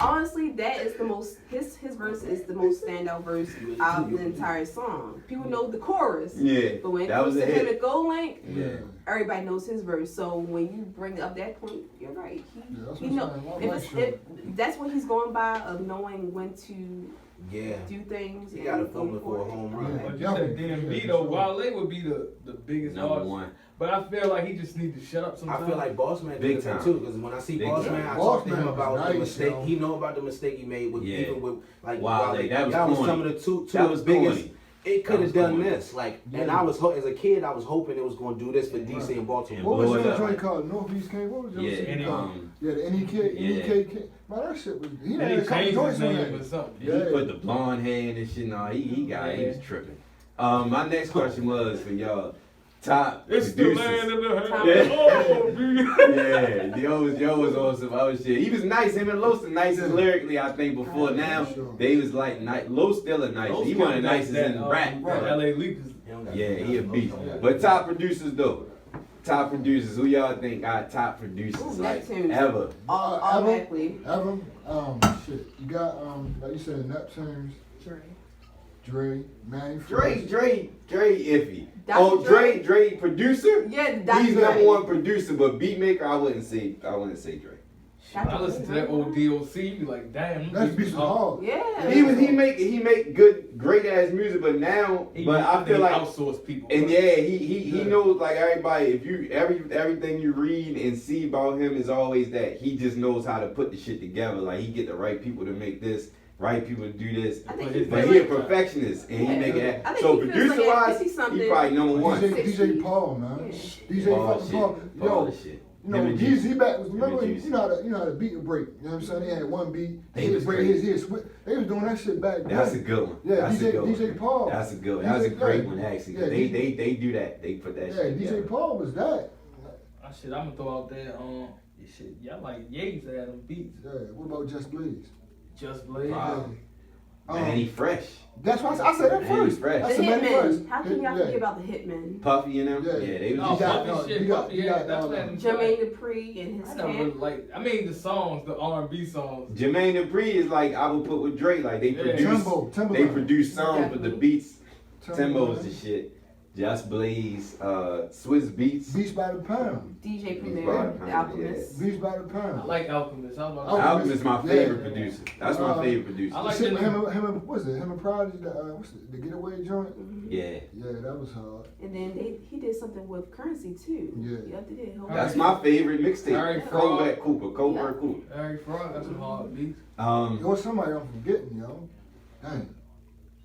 Honestly, that is the most, his verse is the most standout verse out of the entire song. People know the chorus, Yeah. but when it That comes was to a him hit. and Gold Link, Yeah. everybody knows his verse. So when you bring up that point, you're right. that's He what know I'm saying. I if like it's Sean. if that's what he's going by, of knowing when to Yeah. do things. He and got a go formula for a it. home run. Yeah. But you said DMV though, Wale would be the biggest Number artist. one. But I feel like he just needs to shut up I sometimes. feel like Boss Man Big did that time. too, because when I see Big Boss time. Man, I Boss talk to him Man was about the nice, mistake. yo. He know about the mistake he made with Yeah. even with like Wow, Wale. that was that was corny. some of the two That of was the biggest. corny. it could have That was done cool. this. Like, and I was as a kid, I was hoping it was going to do this for DC and Baltimore. What was Blow it your up. joint called? Northeast King? What was your Yeah, city called? yeah. The NEK King. Man, that shit was. He Then had he a couple changed joints his on name or that. something. He Yeah. put the blonde hair and shit. No, he was tripping. My next question was for y'all. Top It's producers. the land of the Top- hand. Oh, dude. Yeah, Yo was awesome. I was shit. He was nice. Him and Los the nicest lyrically, I think. Before now, Sure. they was like Los still a nice. He one of the nicest in rap. LA Leakers. Yeah, he a beast. But top producers though. Top producers. Who y'all think got top producers Ooh, like Neptunes. ever? Automatically. Evan, shit. You got like you said, Neptunes, Dre, Manny Fresh. Dre iffy. Dr. Oh, Dre producer. Yeah, Dr. He's Dre. number one producer, but beat maker, I wouldn't say Dre. I listen to that old DOC, you like, damn. That's beats hard. Yeah. He make great ass music, but now, I feel like outsource people. and yeah, he knows like everybody. If you everything you read and see about him is always that he just knows how to put the shit together. Like he get the right people to make this, right people to do this. I think he But feels he a like- perfectionist and he Yeah. make I it. think So he feels producer like at wise, 50-something. he probably number one. DJ Paul, man. Yeah. DJ Paul fucking shit. Paul. Paul Yo, shit. you know, Him and he Juicy. back was Him and remember Juicy. you know how to beat a break. You know what I'm saying? They had one beat, They hit was break, crazy. his switch. They was doing that shit back then. That's a good one. Yeah, That's a good one. DJ Paul. That's a good one. That's a great one actually. 'Cause Yeah, they do that. They put that Yeah, shit DJ together. Paul was that. Shit, I'm gonna throw out there, shit, y'all like Yates had them beats. Yeah, what about Just Blaze? Just Blaze. Wow. Yeah. Man, he fresh. That's why I said that Man, first. fresh. That's The the man first. Hitmen. How can y'all forget about the Hitmen? Puffy and them. Yeah. Yeah, they was No, just Puffy shit, you got- Puffy, you yeah, got, that's what Jermaine Dupri and his I never really camp. like. I mean, the songs, the R&B songs. Jermaine Dupri is like I would put with Dre. Like they Yeah. produce, Timbo. they produce songs, but the beats, Timbo. Timbo's the shit. Just Blaze, Swiss Beats. Beats by the pound. DJ Beats Premier, by the The pound, Alchemist. Beats by the I pound. like Alchemist. I was about to Alchemist. Alchemist is my favorite Yeah. producer. That's my favorite producer. I like Shit, the- him and what's it? Him and Prodigy, the Getaway joint. Yeah, Yeah, that was hard. And then he did something with Currency too. Yeah. Yep, they did. that's my favorite mixtape. Harry Covert Cooper. Covert Cooper. Harry Fraud, that's some hard beats. Yo, somebody I'm forgetting, yo. Dang.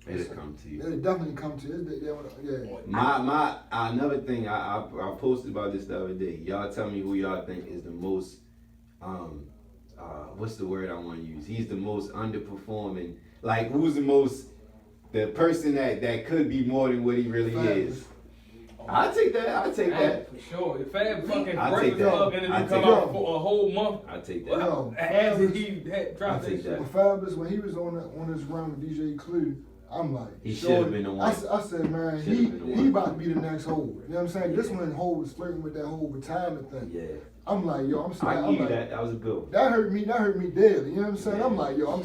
It'll come to you. It'll definitely come to it. Yeah. My another thing I posted about this the other day. Y'all tell me who y'all think is the most what's the word I want to use? He's the most underperforming. Like who's the person that could be more than what he really is. I take that. Fab, for sure. If Fab fucking I'll Breakfast take that. Club interview I'll come take out that. for a whole month, I take that. Yo, after Fab he had I'll dropped take that that. shit. Fabulous, when he was on his run with DJ Clue, I'm like, He sure. should've been the one. I said, man, Should've been the he one. about to be the next Hov. You know what I'm saying? This one Hov was flirting with that whole retirement thing. Yeah, I'm like, yo, I I'm knew like, that. That was a good one. That hurt me daily. You know what I'm saying? Yeah. I'm like, yo,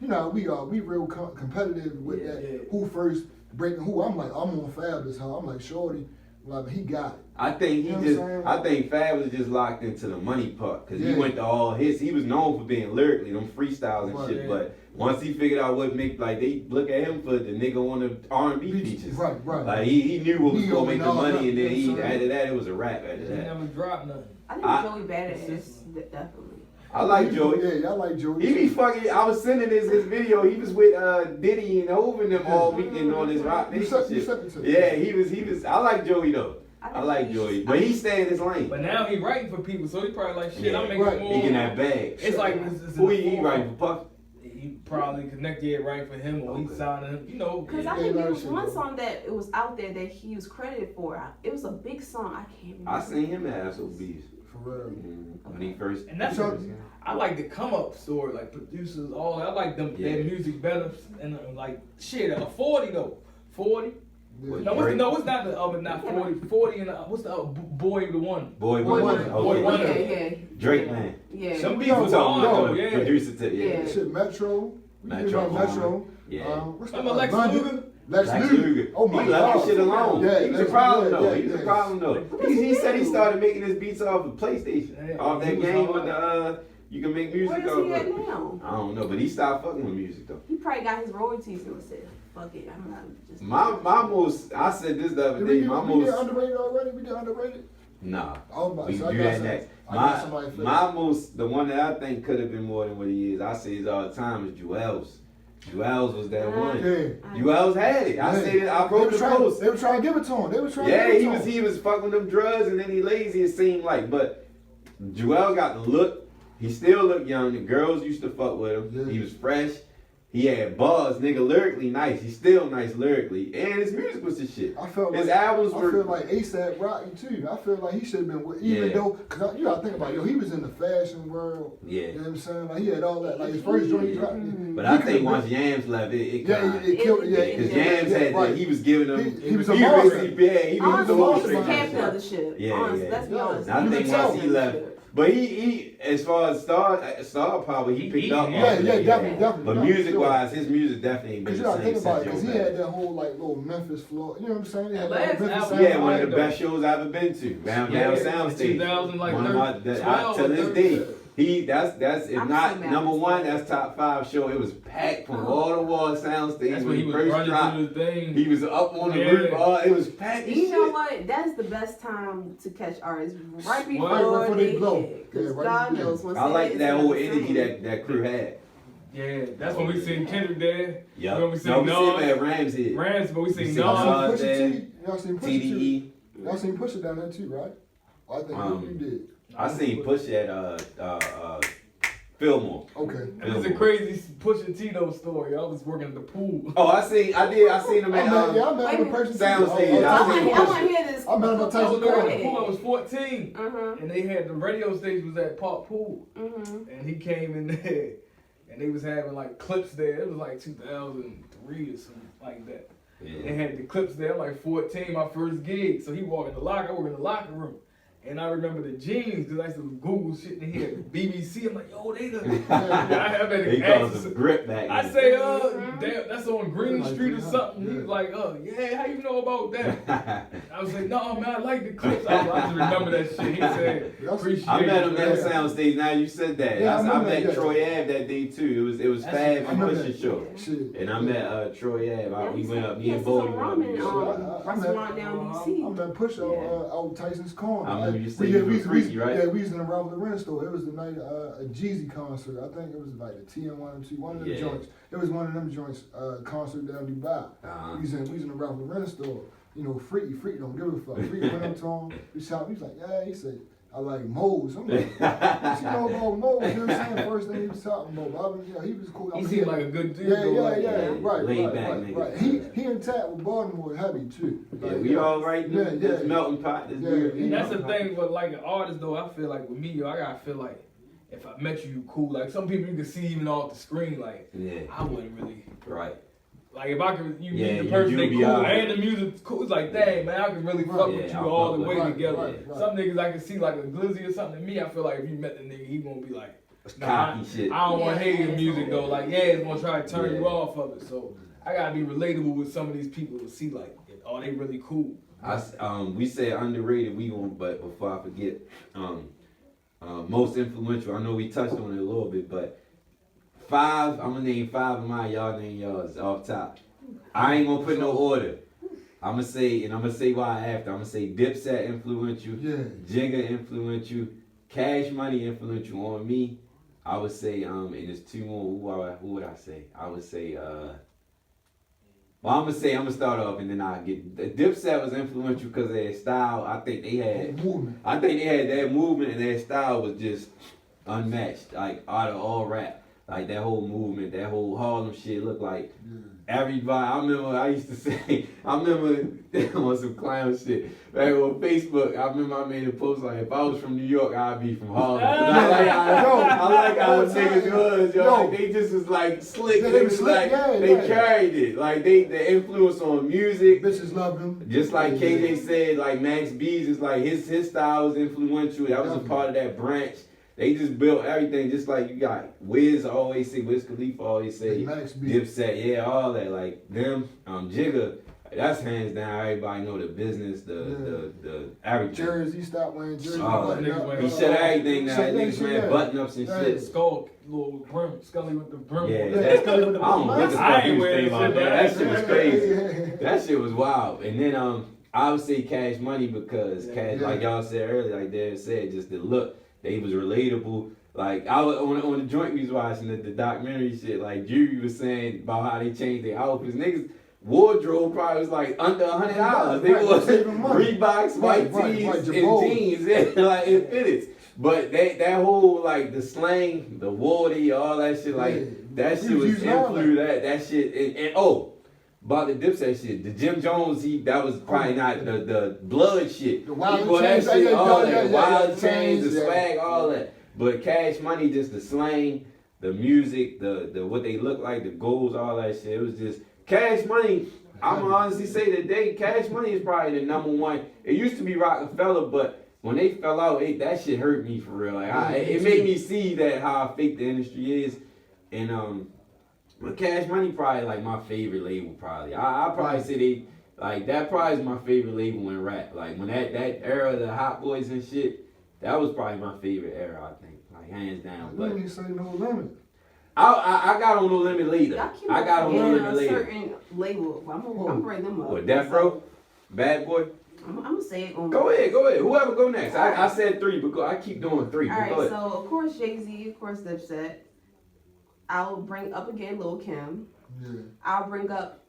you know, we real competitive with Yeah, that. yeah. Who first breaking who? I'm like, I'm on Fabulous. Huh? I'm like, shorty, like he got it. I think You know what I'm saying? I think Fab was just locked into the money part because he Yeah. went to all hits. He was known for being lyrically, them freestyles and Right, shit. yeah. But once he figured out what make like they look at him for the nigga on the R&B features. Right. Like he knew what was He gonna owned make the all money, that, and then you know what I'm after that it was a rap. After He that, never dropped nothing. I think Joey Badass, definitely. I like Joey. Yeah, I like Joey. He be fucking. I was sending his video. He was with Diddy and Hov and them all weekend on this Rock You Nation sent shit. it to me. Yeah, he was. I like Joey though. I like Joey, but he stay in his lane. But now he writing for people, so he probably like, shit, Yeah. I'm making Right. more. He getting that bag. It's like, it's Who in the he form. writing for Puff? He probably connected right for him, or he Okay. signing him, you know. Because yeah. I think Yeah, there was shit, one though. song that it was out there that he was credited for. It was a big song. I can't remember. I seen him at SOBs For real. when he first. And that's So- I like the come up story, like producers, all that. I like them Yeah. their music better, and like shit, a 40 though, 40. Yeah. No, it's not the other, not 40. 40 and what's the other, Boy the One. Boy Boy Wonder. Wonder. Boy Okay. Wonder. Yeah. Drake man. Yeah. Some We beats don't was know, on no. though, yeah. Producer to Yeah. Shit, Metro. We did Metro. about Metro. Yeah. What's the Remember Lex London? Luger? Lex Lex Luger. Luger. Oh my He left God. that shit alone. Yeah, he was a Lex problem Luger, though. yeah, He was a yeah. problem though. What He does he said he do? started making his beats off of PlayStation. Yeah, Off that he was game on- with the you can make music Where is off he at of. now? I don't know, but he stopped fucking with music though. He probably got his royalties and said, "Fuck it, I'm not just." My most, I said this the other Did day. we My did most, underrated already? We did underrated? nah. Oh my. We so can I do got that some- next. I got somebody for My most, the one that I think could have been more than what he is, I say is all the time is Joel's. Jewels was that one. Yeah. Jewels had it. I said it. I wrote the post. They were trying to give it to him. He was fucking them drugs and then he lazy. It seemed like, but Jewels got the look. He still looked young. The girls used to fuck with him. Yeah. He was fresh. He had bars, nigga. Lyrically nice. He's still nice lyrically, and his music was the shit. I felt his like albums were. I feel like ASAP Rocky too. I feel like he should have been with, even though, cause you gotta think about it, he was in the fashion world. Yeah. You know what I'm saying? Like he had all that. Like his first joint, he dropped. But I think once Yams left, it killed it. Yeah, because Yams had he was giving them. He was a monster. He was the captain of the ship. Yeah, honestly, let's be honest. I think once he left. But he, as far as star power, he picked up. Definitely. But music wise, his music definitely been Cause you the gotta same think about it, since cause he had that whole like little Memphis floor. You know what I'm saying? He had that Memphis sound. Yeah, one of the best shows I've ever been to. Roundtable Soundstage. 2012 To this day. That's if not number one, that's top 5 show. It was packed from wall to wall soundstage. That's when he was first running dropped. through the thing. He was up on the roof. It was packed. You know what? That's the best time to catch artists right before they they blow. hit. Because Yeah, right God before. knows once I they like hit, that it's whole not the energy same. that crew had. Yeah, that's when we seen Kendrick there. Yeah. When we seen we seen him at Ramsey. but we seen seen Nas. Y'all seen there. Pusha T? Y'all seen Pusha T? TDE. Y'all seen Pusha down there too, right? I think you did. I seen Push at Fillmore. Okay. And it's a crazy Pusha T though story. I was working at the pool. Oh, I seen him at I met him in person. Soundstage. I want to hear this. I met him at I was Tyson working at Corner. the pool. I was 14, Uh-huh. and they had the radio station was at Park Pool, Mm-hmm. and he came in there, and they was having like clips there. It was like 2003 or something like that. Yeah. They had the clips there. I'm like 14, my first gig. So he walked in the locker. I work in the locker room. And I remember the jeans because I used to Google shit in here. BBC. I'm like, yo, they the. I have an He calls them grip back. I say, damn, that's on Green Street or something. He was like, yeah, how you know about that? I was like, no, man, I like the clips. I just remember that shit. He said, appreciate I met him it. at Soundstage. Now you said that. Yeah, I met Troy Ave that day too. It was Fab and Pusha show. Shit. And I met Troy Ave. We went up. Me and Yes, Bodie it's went a up. and ramen, shit. restaurant down in I DC. met Pusha out Tyson's Corner. I remember you saying you were freaky, right? Yeah, we was in the Ralph Lauren store. It was the night a Jeezy concert. I think it was like a TN102, one of them joints. It was one of them joints concert down in Dubai. We was in the Ralph Lauren store. You know, Freaky don't give a fuck. Freaky went up to him. We shot. He was like, yeah. He said, I like Moles. I'm like, what you know about Moles? You know what I'm saying? First thing he was talking about. But he was cool. He seemed like a good dude. Right. He intact with Baltimore heavy too. Yeah, we all right. This melting pot. That's the thing with like an artist though. I feel like with me, I gotta feel like if I met you, cool. Like some people you can see even off the screen. Like I wouldn't really. Right. Like if I could, meet the person they cool and the music cool. It's like, dang man, I can really fuck with you all the way together. Right. Some niggas I can see like a glizzy or something. Me, I feel like if you met the nigga, he gonna be like, cocky shit. I don't want to hear your music though. Like it's gonna try to turn you off of it. So I gotta be relatable with some of these people to see like, are they really cool? We said underrated. But before I forget, most influential. I know we touched on it a little bit, but 5. I'm gonna name 5 of mine. Y'all name yours off top. I ain't gonna put no order. I'm gonna say why after. I'm gonna say Dipset influential, Jigga influential, Cash Money influential on me. I would say and there's 2 more. Who would I say? I would say I'm gonna start off and then I'll get Dipset was influential because of their style. I think they had that movement and their style was just unmatched. Like out of all rap. Like that whole movement, that whole Harlem shit looked like everybody. I used to say, on some clown shit. Back on Facebook, I remember I made a post like, if I was from New York, I'd be from Harlem. I like how niggas was, yo. Like, they just was like slick. They was like, they carried it. Like the influence on music. Bitches loved them. Just like KJ said, like Max B's is like his style was influential. That was a part of that branch. They just built everything, just like you got Wiz Khalifa always say, Dipset, all that. Like them, Jigga, that's hands down. Everybody know the business, the everything. Jersey, stop wearing jersey. He shut everything now. Niggas wearing button ups and shit. Skull, little brim, Scully with the brim. Yeah, Scully with the brim. I don't know what the fuck he was thinking about that. That shit was crazy. That shit was wild. And then I would say Cash Money because Cash, like y'all said earlier, like Devin said, just the look. They was relatable. Like I was on the joint we was watching the documentary shit. Like Jury was saying about how they changed their outfits. Niggas wardrobe probably was like under $100. They was Reeboks, white tees, and jeans. Yeah, like it fitted. But that whole like the slang, the wardy, all that shit, like that shit was influenced. That shit and about the Dipset shit, the Jim Jones, that was probably not the blood shit. The wild chains, all that, wild chains, the swag, all that. But Cash Money, just the slang, the music, the what they look like, the goals, all that shit. It was just Cash Money. I'm gonna honestly say today, Cash Money is probably the number one. It used to be Rockefeller, but when they fell out, that shit hurt me for real. Like it made me see that how fake the industry is, and but Cash Money probably like my favorite label. Probably I probably say they like that. Probably is my favorite label in rap. Like when that era of the Hot Boys and shit, that was probably my favorite era. I think like hands down. But you didn't say No Limit. I got on No Limit later. I got on No Limit later. Certain label. I'm gonna bring them up. What, Death Row? Bad Boy? I'm gonna say it on. Go ahead. Whoever go next. I said 3, but I keep doing 3. All right, go ahead. so of course Jay-Z, of course Dipset. I'll bring up again Lil Kim. Yeah. I'll bring up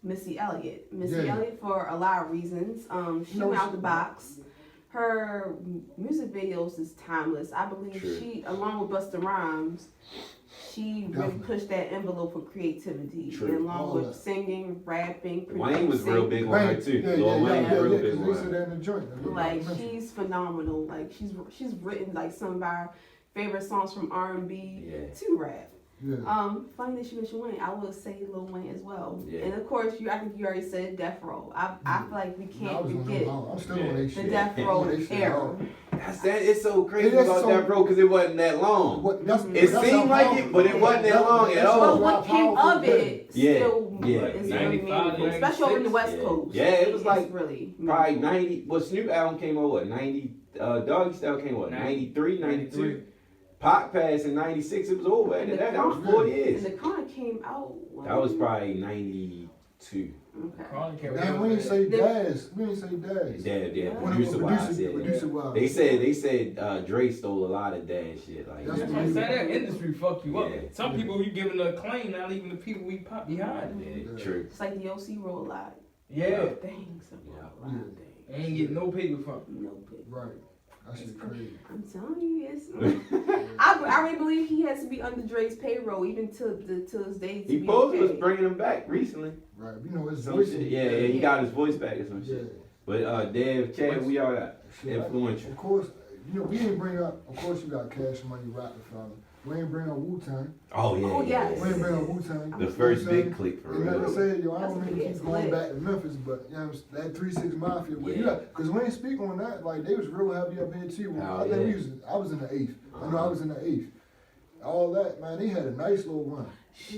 Missy Elliott. Missy Elliott for a lot of reasons. She went out the box. Her music videos is timeless. I believe she, along with Busta Rhymes, she really pushed that envelope for creativity. And along with singing, rapping, producing. Wayne was real big on her too. Wayne was real big on her. Like she's phenomenal. Like she's written like some of our favorite songs from R&B to rap. Yeah. Funny that you mentioned Wayne. I would say Lil Wayne as well. Yeah. And of course, I think you already said Death Row. I feel like we can't forget I'm still on that shit. the Death Row era. It's so crazy about Death Row because it wasn't that long. It seemed like it, but it wasn't that long at all. But what came of it still is 95, really especially over in the West Coast. Yeah, it was like really probably 90. Well, Snoop album came out what 90. Doggy Style came what 93, 92. Pac passed in 96. It was over. That was 4 years. And the Con came out. That was probably 92. Okay. Damn, we didn't say Daz. Yeah. Producer-wise. They said Dre stole a lot of Daz shit. Like that industry fuck you up. Some people you giving the acclaim, not even the people we pop behind. Yeah, true. It's like the OC roll a lot. Yeah. Things. Ain't get no paper from. No paper. Right. That shit crazy. I'm telling you, it's. I really believe he has to be under Dre's payroll even till his day. He both was bringing him back recently. Right. You know his Some voice. shit. Yeah, he got his voice back or some shit. But Dev, Chad, we all got influential. Of course, we didn't bring up. Of course, you got Cash Money, Rockefeller. We ain't bring up Wu-Tang. Oh yeah. Oh yes. We ain't bring up Wu-Tang. The first big click for real. Like I said, I don't mean to keep going back to Memphis, but that 3-6 Mafia. But because we ain't speak on that, like they was real heavy up here too. I think I was in the 8th. I know I was in the 8th. All that, man, they had a nice little run.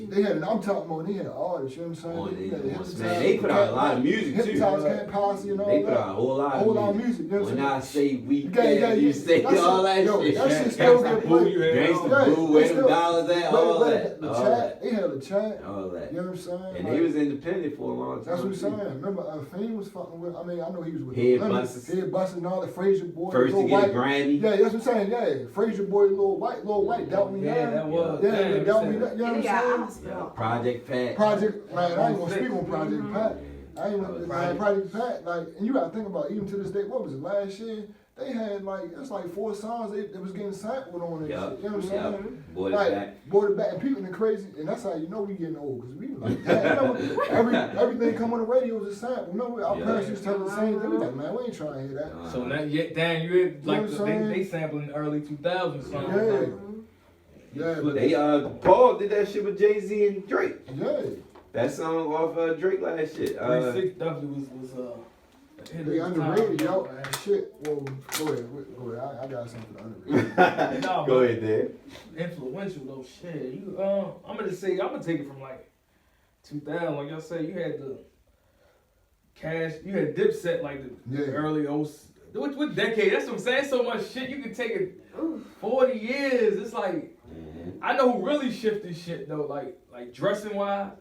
They had, I'm talking about, they had artists, you know what I'm saying? They put out a lot of music too. Camp Posse and all they that. They put out a whole lot of music. You know when I say we, you say all that shit. That shit still get played. Gangsta Boo, where them dollars at, all that. The chat, they had a chat. All that. You know what I'm saying? And he was independent for a long time. That's what I'm saying. Remember, Fame was fucking with, I know he was with Head Busters and all the Frazier Boy. First to get a Grammy. Yeah, that's what I'm saying. Yeah, Frazier Boy, little white, doubt me now. Yeah, that was. Yeah, doubt me now. You know what I'm saying? Project Pat. Man, I ain't gonna speak on Project Pat. I ain't gonna Project Pat, like, and you gotta think about it, even to this day, what was it, last year? They had it's like 4 songs that was getting sampled on that shit. You know what I'm saying? Brought it back. And people are crazy, and that's how you know we getting old, because we like, damn, everything come on the radio is a sample. Remember, our parents used to tell the same thing. We like, man, we ain't trying to hear that. So now, you like they sampling early 2000s songs. Yeah. Paul did that shit with Jay-Z and Drake. Yeah. That song off Drake last shit. 3-6 definitely was they underrated, yo. Shit. Well, go ahead. I got something underrated. Go ahead, Dave. Influential though, shit. I'm gonna take it from like 2000. Like y'all say, you had the Cash, you had Dipset like the early O's. What decade? That's what I'm saying. So much shit. You can take it 40 years. It's like, I know who really shifted shit though. Like dressing wise,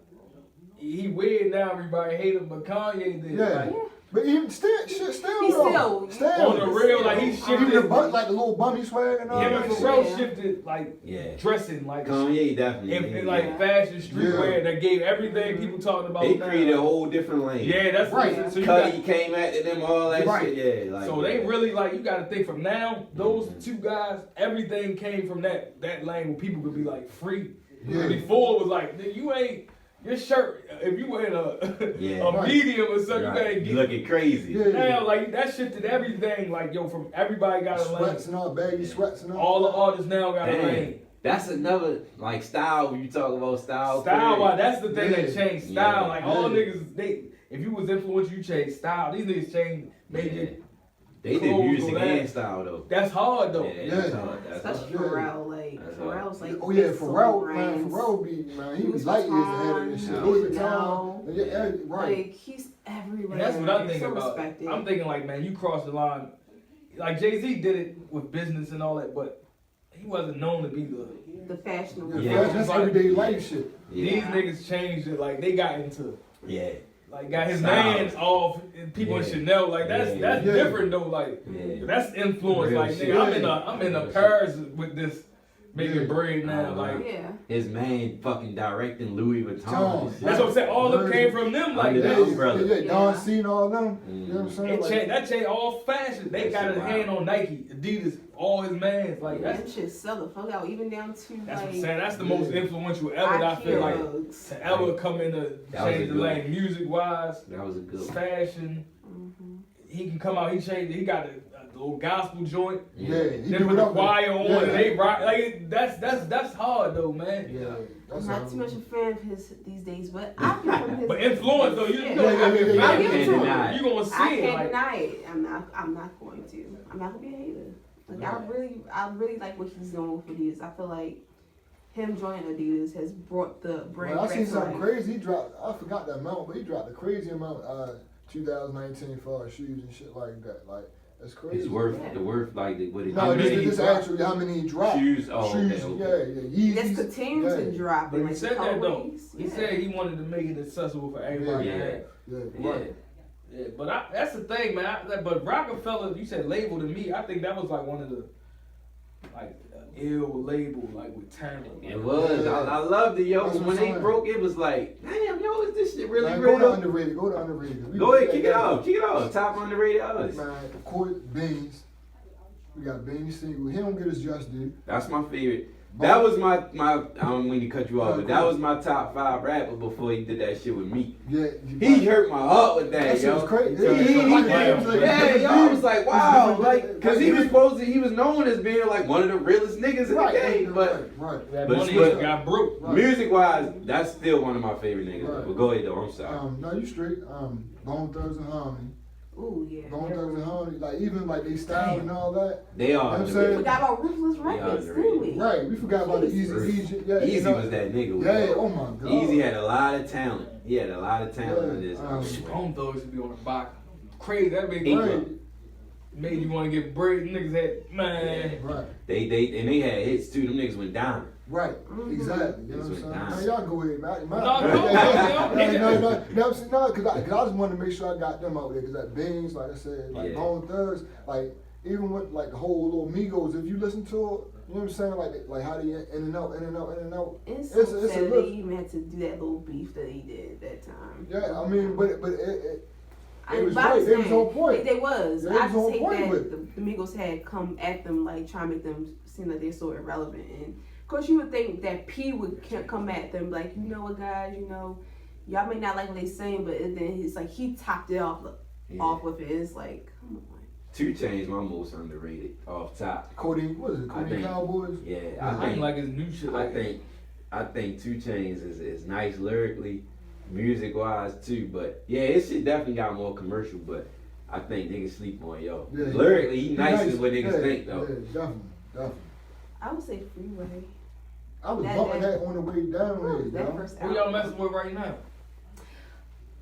he weird now. Everybody hate him, but Kanye did. But even still though. Still. On the real, like he Even the shifted. like the little bummy swag and all Him that and shit. Pharrell shifted like dressing, like Kanye definitely. in like fashion, streetwear that gave everything people talking about. They now. created a whole different lane. Yeah, that's right. So you Cuddy got, came at them, all that shit. Yeah, like so they really like you got to think from now. Those two guys, everything came from that lane where people could be like free. Yeah. Before it was like you ain't. Your shirt, if you wear a medium or something, you gotta get looking crazy. Yeah. now. Like that shifted everything. Like yo, from everybody got a lane. Sweats and all, baggy sweats and all. All the artists now got a lane. That's another like style. When you talk about style, Style, that's the thing that Yeah. changed style. Yeah. Like all niggas, if you was influential, you changed style. These niggas changed. They did music and style though. That's hard though. Yeah, that's hard. Especially Yeah. Pharrell, like That's Pharrell's like. Oh yeah, big soul Pharrell, brands. he was light years ahead of this shit. Louis Vuitton, yeah, right. Like he's everywhere. And that's what I'm He's thinking so about. respected. I'm thinking like, man, you crossed the line. Like Jay-Z did it with business and all that, but he wasn't known to be the fashionable. Yeah, that's everyday life shit. These niggas changed it. Like they got into. Yeah. Like got his Style. man's off and people in Chanel. Like that's different though. Like that's influence. Real Like shit. nigga, I'm in Paris with this making bread now. Like Yeah. His man fucking directing Louis Vuitton. Tom. that's what I'm saying. All them came from them. Like Under that. the umbrella. Yeah, Don C and all them. You know what I'm saying? It Like, changed, that changed all fashion. They That got shit his hand on Nike, Adidas, all his mans. Like That that's shit sell the fuck out, even down to that's what like I'm saying. That's the most influential ever that I feel like rugs. to ever come in to That was a change the good lane, one. music wise, That was a good one. fashion. Mhm. He can come out. He changed. He got a little gospel joint. yeah, he Then do put it the up. choir on Yeah. and they rock. Like that's hard though, man. Yeah, I'm that's not how- too much a fan of his these days, but I give him his. But influence though, you Yeah. know, Yeah, yeah, yeah, I'll give it to him. you gonna see I it. can't Like, deny it. I'm not going to. I'm not gonna be a hater. Like I really like what he's doing with Adidas. I feel like him joining Adidas has brought the brand Well, I back seen to something life. crazy. He dropped. I forgot that amount, but he dropped a crazy amount. 2019 for shoes and shit like that. Like that's crazy. It's worth Yeah. the worth like the, what it No, many this he dropped? actually how many he dropped. Shoes, oh, Shoes, okay. yeah, That's Yeezys. continuing to drop. but in, he like, said that though. colorways. He Yeah. said he wanted to make it accessible for everybody. Yeah. to have. Yeah, Yeah. right. Yeah, but that's the thing, man. But Rockefeller, you said label to me. I think that was like one of the ill label, like with talent. It was. I loved it, yo. That's what When I'm they saying. broke, it was like, damn, yo, is this shit really Man, go to real? underrated. Go to underrated. Go ahead, kick it off. Kick it off. Top underrated artist. Man, of course, Beans. We got Beans single. He don't get his just due. That's my favorite. That was my I don't mean to cut you off, but that was my top 5 rapper before he did that shit with me. Yeah, He hurt my heart with that, That shit yo. was crazy. Yeah, yo, I was like, wow, like, cause he was known as being like one of the realest niggas in the game, but right. That But money split- got broke. Right. music wise, that's still one of my favorite niggas. Right. But go ahead though, I'm sorry. No, you straight. Bone Thugs and Harmony. Ooh yeah. Bone Thugs and Harmony. Like even like they style and all that. They are. I'm We saying- forgot about Ruthless Records, didn't we? Right. We forgot about the Easy Jesus. Egypt. Yeah, Easy you know, was that nigga. with Yeah. it. Oh my god. Easy had a lot of talent. He had a lot of talent in this. Bone Thugs should be on the box. Crazy. That made Right. made you want to get bread. Niggas had man. Right. They had hits too. Them niggas went down. Right. Exactly. You know what I'm It's saying? nice. Man, y'all go ahead, man. No, because I just wanted to make sure I got them out there. Because that Beans, like I said, like Yeah. Bone Thugs, like even with like the whole little Migos, if you listen to it, you know what I'm saying? Like how they in and out, in and out, in and out. It's so It's a sad look. they even had to do that little beef that he did at that time. Yeah, I mean, but it I was but right. I'm They was saying, on point. They was. They I was just on hate point that with the Migos had come at them like trying to make them seem like they're so irrelevant. And of course, you would think that P would come at them like, you know what, guys, you know, y'all may not like what they saying, but then it's like he topped it off with it. It's like, come on. 2 Chainz my most underrated off top. Cody, what is it? I Cody think- Cowboys? Yeah, I ain't like his new shit. I think 2 Chainz is nice lyrically, music wise too. But yeah, his shit definitely got more commercial. But I think niggas sleep on yo. Yeah, Lyrically, he nicer than what niggas think though. Yeah, definitely. I would say Freeway. I was That- bumping that on the way down Ooh, there, that yo. first Who y'all album. messing with right now?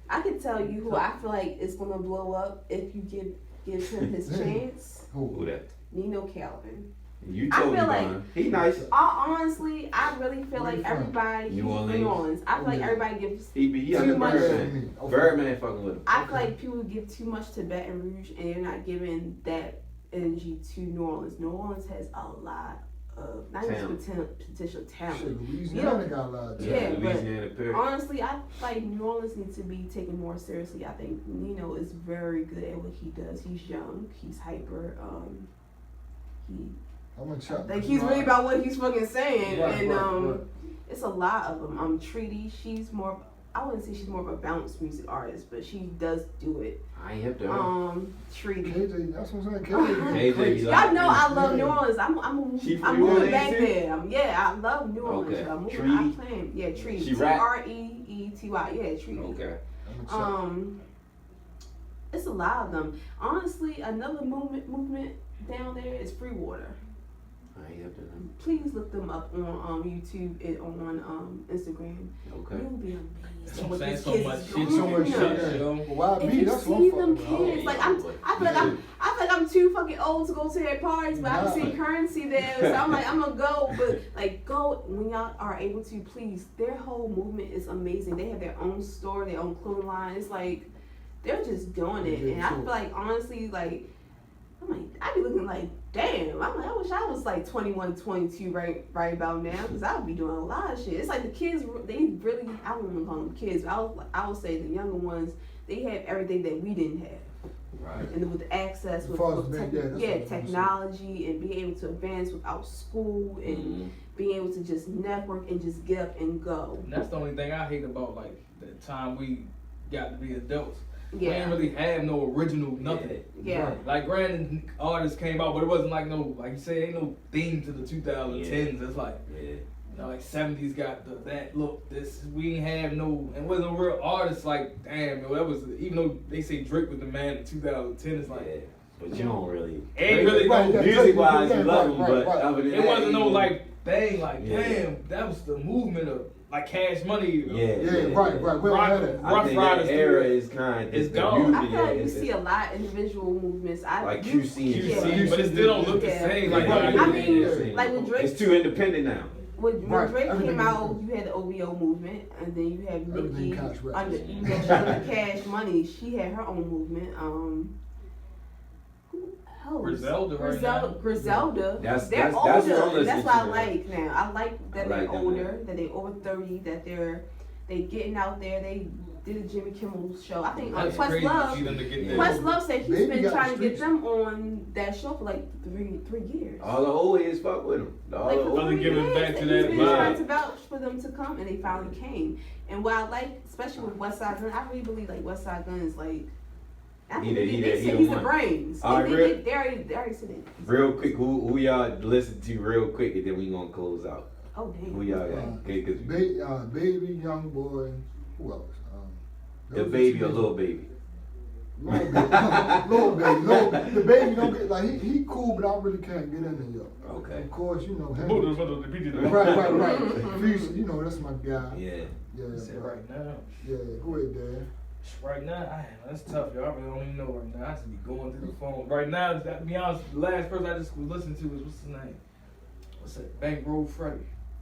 I can tell you who I feel like is gonna blow up if you give him his chance. Who that? Nino Calvin. You I told me feel about like- him. He nice. Honestly, I really feel Where like you from? everybody. New Orleans. I feel like everybody gives. He Too under much. Birdman. Birdman fucking with him. I feel like people give too much to Baton Rouge and they're not giving that energy to New Orleans. New Orleans has a lot of not even potential talent. Shit, Louisiana got a lot of Yeah, talent. Louisiana period. Honestly, I feel like New Orleans needs to be taken more seriously. I think Nino is very good at what he does. He's young. He's hyper. I'm gonna check. Like he's really about what he's fucking saying, Right, and right. it's a lot of them. Treaty, she's more. I wouldn't say she's more of a balanced music artist, but she does do it. I ain't hip to her. Treaty. KJ, that's what I'm saying. KJ, KJ, you Y'all know I love Yeah. New Orleans. I'm She from I'm New moving Orleans back too? there. Yeah, I love New Orleans. Okay. I'm moving. Treaty? I'm playing. Yeah, Treaty. She rap? Treety. Yeah, Treaty. Okay. It's a lot of them. Honestly, another movement down there is Free Water. I ain't hip to them. Please look them up on YouTube and on Instagram. Okay. You'll be amazed. I'm what saying these so kids much is shit. doing. So much Yeah. shit. Yeah. Well, why If me? you That's what see I'm them fucking with. kids, like I feel like I'm too fucking old to go to their parties, but I've seen Currency there, so I'm like I'm gonna go. But like go when y'all are able to, please. Their whole movement is amazing. They have their own store, their own clothing line. It's like they're just doing it, and I feel like honestly, like I'm like I be looking like damn. I'm like I wish I was like 21, 22 right about now, because I would be doing a lot of shit. It's like the kids, they really I don't want to call them kids. But I would say the younger ones, they have everything that we didn't have. Right. And with the access, with, As far as technology, and being able to advance without school, and being able to just network and just get up and go. And that's the only thing I hate about like the time we got to be adults. We Yeah. ain't really have no original nothing. Yeah. Like granted artists came out, but it wasn't like no, like you say, ain't no theme to the 2010s. It's like, Yeah. you know, like 70s got that look. This we ain't have no, and wasn't no real artists. Like damn, yo, that was even though they say Drake was the man in 2010. It's like. Yeah. But you don't really. Ain't really no music wise, you right, love them, right, but right. other than It that, wasn't no you- like thing. Like Yeah. damn, that was the movement of like Cash Money. Yeah. Yeah, right. We don't have that. I Rough think Riders that era too. is kind of It's the gone. music, I feel like you it's- see a lot of individual movements. like QC and Yeah. QC, but it still don't look the Yeah. same. Like Right. I mean, Yeah. like when Drake It's too independent now. when Right. Drake Everything came is out, different. you had the OVO movement, and then you have Everything Nicki Cash Rap. under you mentioned Cash Money. She had her own movement. Who else? Griselda right now. Griselda. That's- they're that's older. what I'm listening That's what I to now. like now. I like that I they're like them older, now. that they're over 30, that they getting out there. They did a Jimmy Kimmel show. I think That's Quest crazy to Love. see them to get there. Questlove said he's Baby been got trying to get streets. them on that show for like three years. All the old heads fuck with them. All Like the for old Other 3 giving years, back to he's that been vibe. trying to vouch for them to come, and they finally came. And what I like, especially with West Side Gun, I really believe like West Side Gun is like. I think they said he's the brains. All right, They already said it. Real quick, who y'all listen to real quick, and then we gonna close out. Oh damn. Who y'all got? Okay, cause Baby, Young Boy, who else? the baby or little baby. Little baby. The baby don't get like he cool, but I really can't get in there, yo. Okay. Of course, you know him. Right. Right. Future, you know that's my guy. Yeah. Yeah, Right now. yeah. Go ahead, Dan. Right now, that's tough, y'all. I really don't even know right now. I should be going through the phone. Right now, to be honest, the last person I just was listening to was, what's his name? What's that? Bankroll Freddy.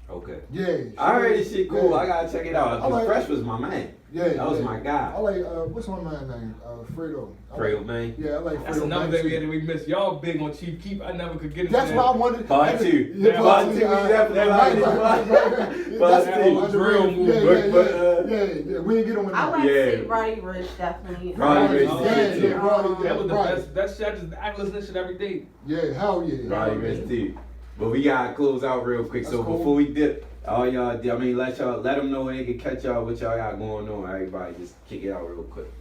Okay. Yeah. I heard this shit cool. Yeah. I gotta check it out. I like- Fresh was my man. Yeah, That was yeah. my guy. I like what's my man's name? Fredo. Fredo, man. Yeah, I like Fredo. That's another Banks, thing too. we missed. Y'all big on Chief Keef. I never could get into That's that. why I wanted. Part two. Yeah, Part two, we definitely like it. Part That's two. part Drill two. move, Yeah. We didn't get on with I that. like to Yeah. say Roddy Rich definitely. Roddy Ricch, Yeah, Roddy, That was the right. best. That shit, I listen to that shit every day. Yeah, hell yeah. Roddy Ricch too. But we gotta close out real quick. That's So cool. before we dip, all y'all, I mean, let them know when they can catch y'all what y'all got going on. Everybody, just kick it out real quick.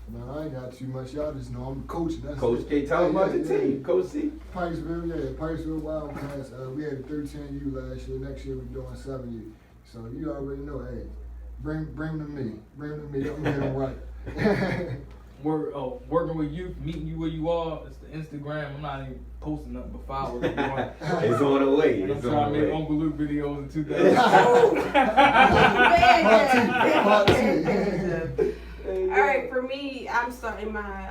Man, I ain't got too much. Y'all just know I'm coaching. That's Coach it. K, tell them about your Yeah. team. Coach C. Pikesville Wildcats. We had a 13U last year. Next year we're doing 7U. So you already know, hey, bring them to me. Bring them to me. Let me get them right. Working with you, meeting you where you are. It's the Instagram. I'm not even posting nothing but followers. It's on the way. I'm It's trying on to the make way. Uncle Luke videos in 2000. Part two. All right, for me, I'm starting my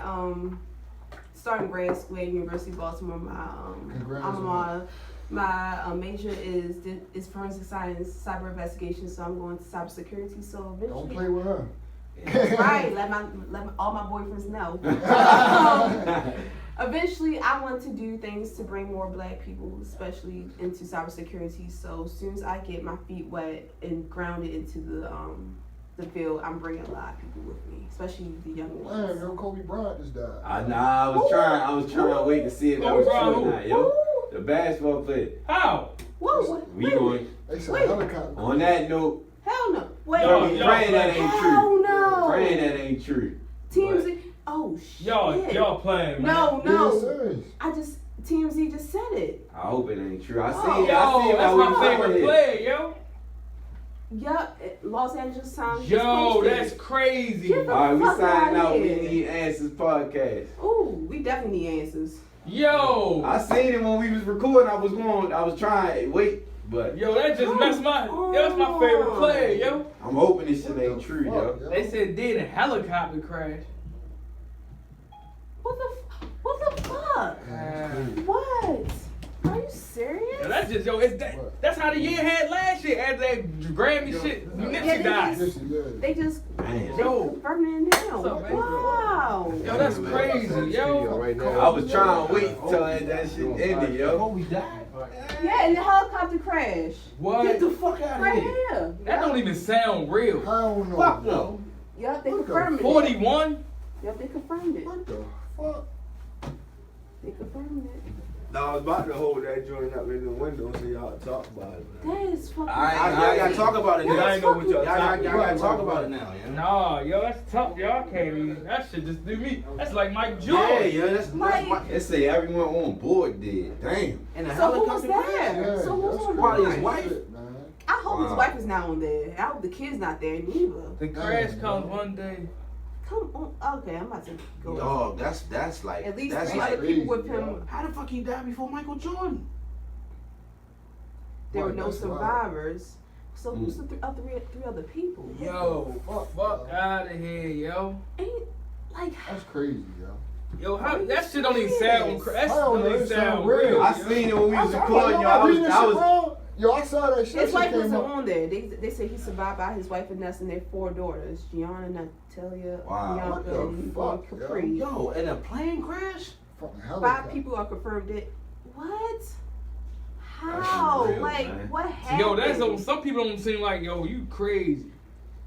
starting grad school at University of Baltimore. My Congrats alma on mater. My major is forensic science, cyber investigation. So I'm going to cybersecurity. So eventually, Don't play with her. right? Let all my boyfriends know. Eventually, I want to do things to bring more Black people, especially into cybersecurity. So as soon as I get my feet wet and grounded into the field, I'm bringing a lot of people with me, especially the young ones. Man, yo, Kobe Bryant just died. I was trying to wait to see if that was true or not, yo. The basketball player. How? Whoa, We going They said Wait. helicopter. on that note. hell no. Wait, Yo, We yo, praying that ain't hell true. no. Praying that ain't true. TMZ. Oh shit. Y'all playing, man. No, Yeah, no. serious. TMZ just said it. I hope it ain't true. I Oh. see it. I see Yo, it that's while my we favorite recording. player, yo. Yeah, Los Angeles Times. just Yo, posted that's it. crazy. Get the All right, we fuck signing outta out. We here. need answers podcast. Ooh, we definitely need answers. Yo, I seen it when we was recording. I was trying to wait, but yo, that just messed my. Yo, that's my favorite player, yo. I'm hoping this shit What ain't the true, fuck, yo. They said did a helicopter crash. What the fuck? What? Are you serious? Yo, that's just that's how the year had last year after that Grammy shit. Nipsey they died. just- They just Man. Yo. confirming it now. What's up, man? Wow. Yo, that's crazy, yo. I was trying to wait till that shit ended, yo. Kobe died. Yeah, in the helicopter crash. What? Get the fuck out of Right here. here. That don't even sound real. I don't know. Fuck no. Yep, they What the confirmed it. 41? Yep, they confirmed it. What the fuck? They confirmed it. No, I was about to hold that joint up in the window so y'all talk about it. That is fucking. I gotta talk about it now. I ain't know what y'all Y'all gotta Right, talk right, about right. it now, yeah. Nah, yo, that's tough. Y'all can't even. That shit just do me. That's like Mike Yeah, Jordan. yeah, that's my. They say everyone on board did. Damn. And the So who was helicopter there? Yeah, So who's that's on Probably board? his wife. Shit, man. I hope his Wow. wife is not on there. I hope the kid's not there neither. The crash comes one day. Come on. Okay, I'm about to go. Dog, that's like At least that's 3 like other people with crazy, him. how the fuck he died before Michael Jordan? There were Right, no that's wild. survivors. So who's the three other people? Yo, Fuck, fuck yo. out of here, yo. Ain't like That's crazy, yo. Yo, how, that shit don't even sound. That shit Hell don't no, even it sound sound real. real. I seen it when we was I'm recording, like, yo. I reading this shit, was bro. Yo, I saw that shit. his wife Shit came wasn't up. on there. They said he survived by his wife Vanessa and their 4 daughters, Gianna, Natalia, Wow. What Bianca, the and fuck, Capri. Yo, in a plane crash? Fucking 5 helicopter. people are confirmed it. What? How? unreal, Like man. what happened? Yo, that's on. Some people don't seem like, yo, you crazy.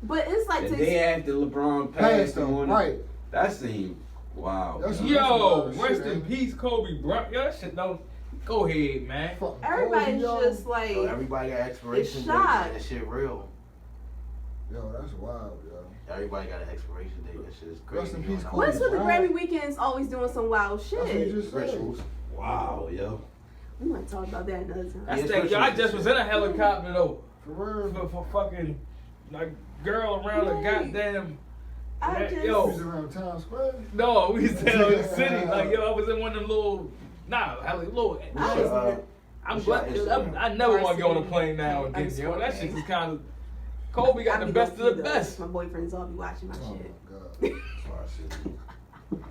But it's like The to day after LeBron Passed passed him, on, right. that seemed wow. That's- Yo, Shit, rest in man. peace, Kobe Bryant. Yo, that shit don't. Go ahead, man. Fucking everybody's Kobe, yo. just like Yo, everybody got expiration It's date, shot. man. That shit real. Yo, that's wild, yo. Everybody got an expiration date. That shit is crazy. Rest in you peace, know? Kobe. what's with the Right. Grammy weekends always doing some wild That's what you shit? just said. Rituals. Wow, yo. We might talk about that another time. That's Yeah, that. Yo, I especially- just was in a helicopter though. For real. For fucking like girl around the Right. goddamn. I that- just- yo, He's around Times Square. no, we was in the city. Like yo, I was in one of them little. Little. I What's was- your, I'm what's your glad. Instagram? I never want to get on a plane now and then, yo. That shit is kind of. Kobe got I the be best of low-key the though. best. My boyfriends all be watching my Oh shit. my god. Oh, shit.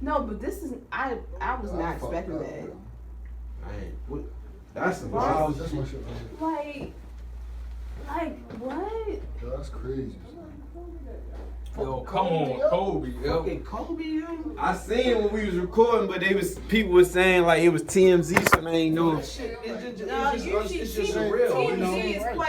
No, but this is I was not Fuck expecting up, that. yo. Man, what? That's some Wow. wild That's shit. my shit right here. Like what? Yo, that's crazy. Yo, come on, Kobe, yo. Fucking Kobe, yo. I seen it when we was recording, but people was saying like it was TMZ, so they ain't know. That shit, it's just, No, it's usually just, it's just TMZ surreal, you know? is quite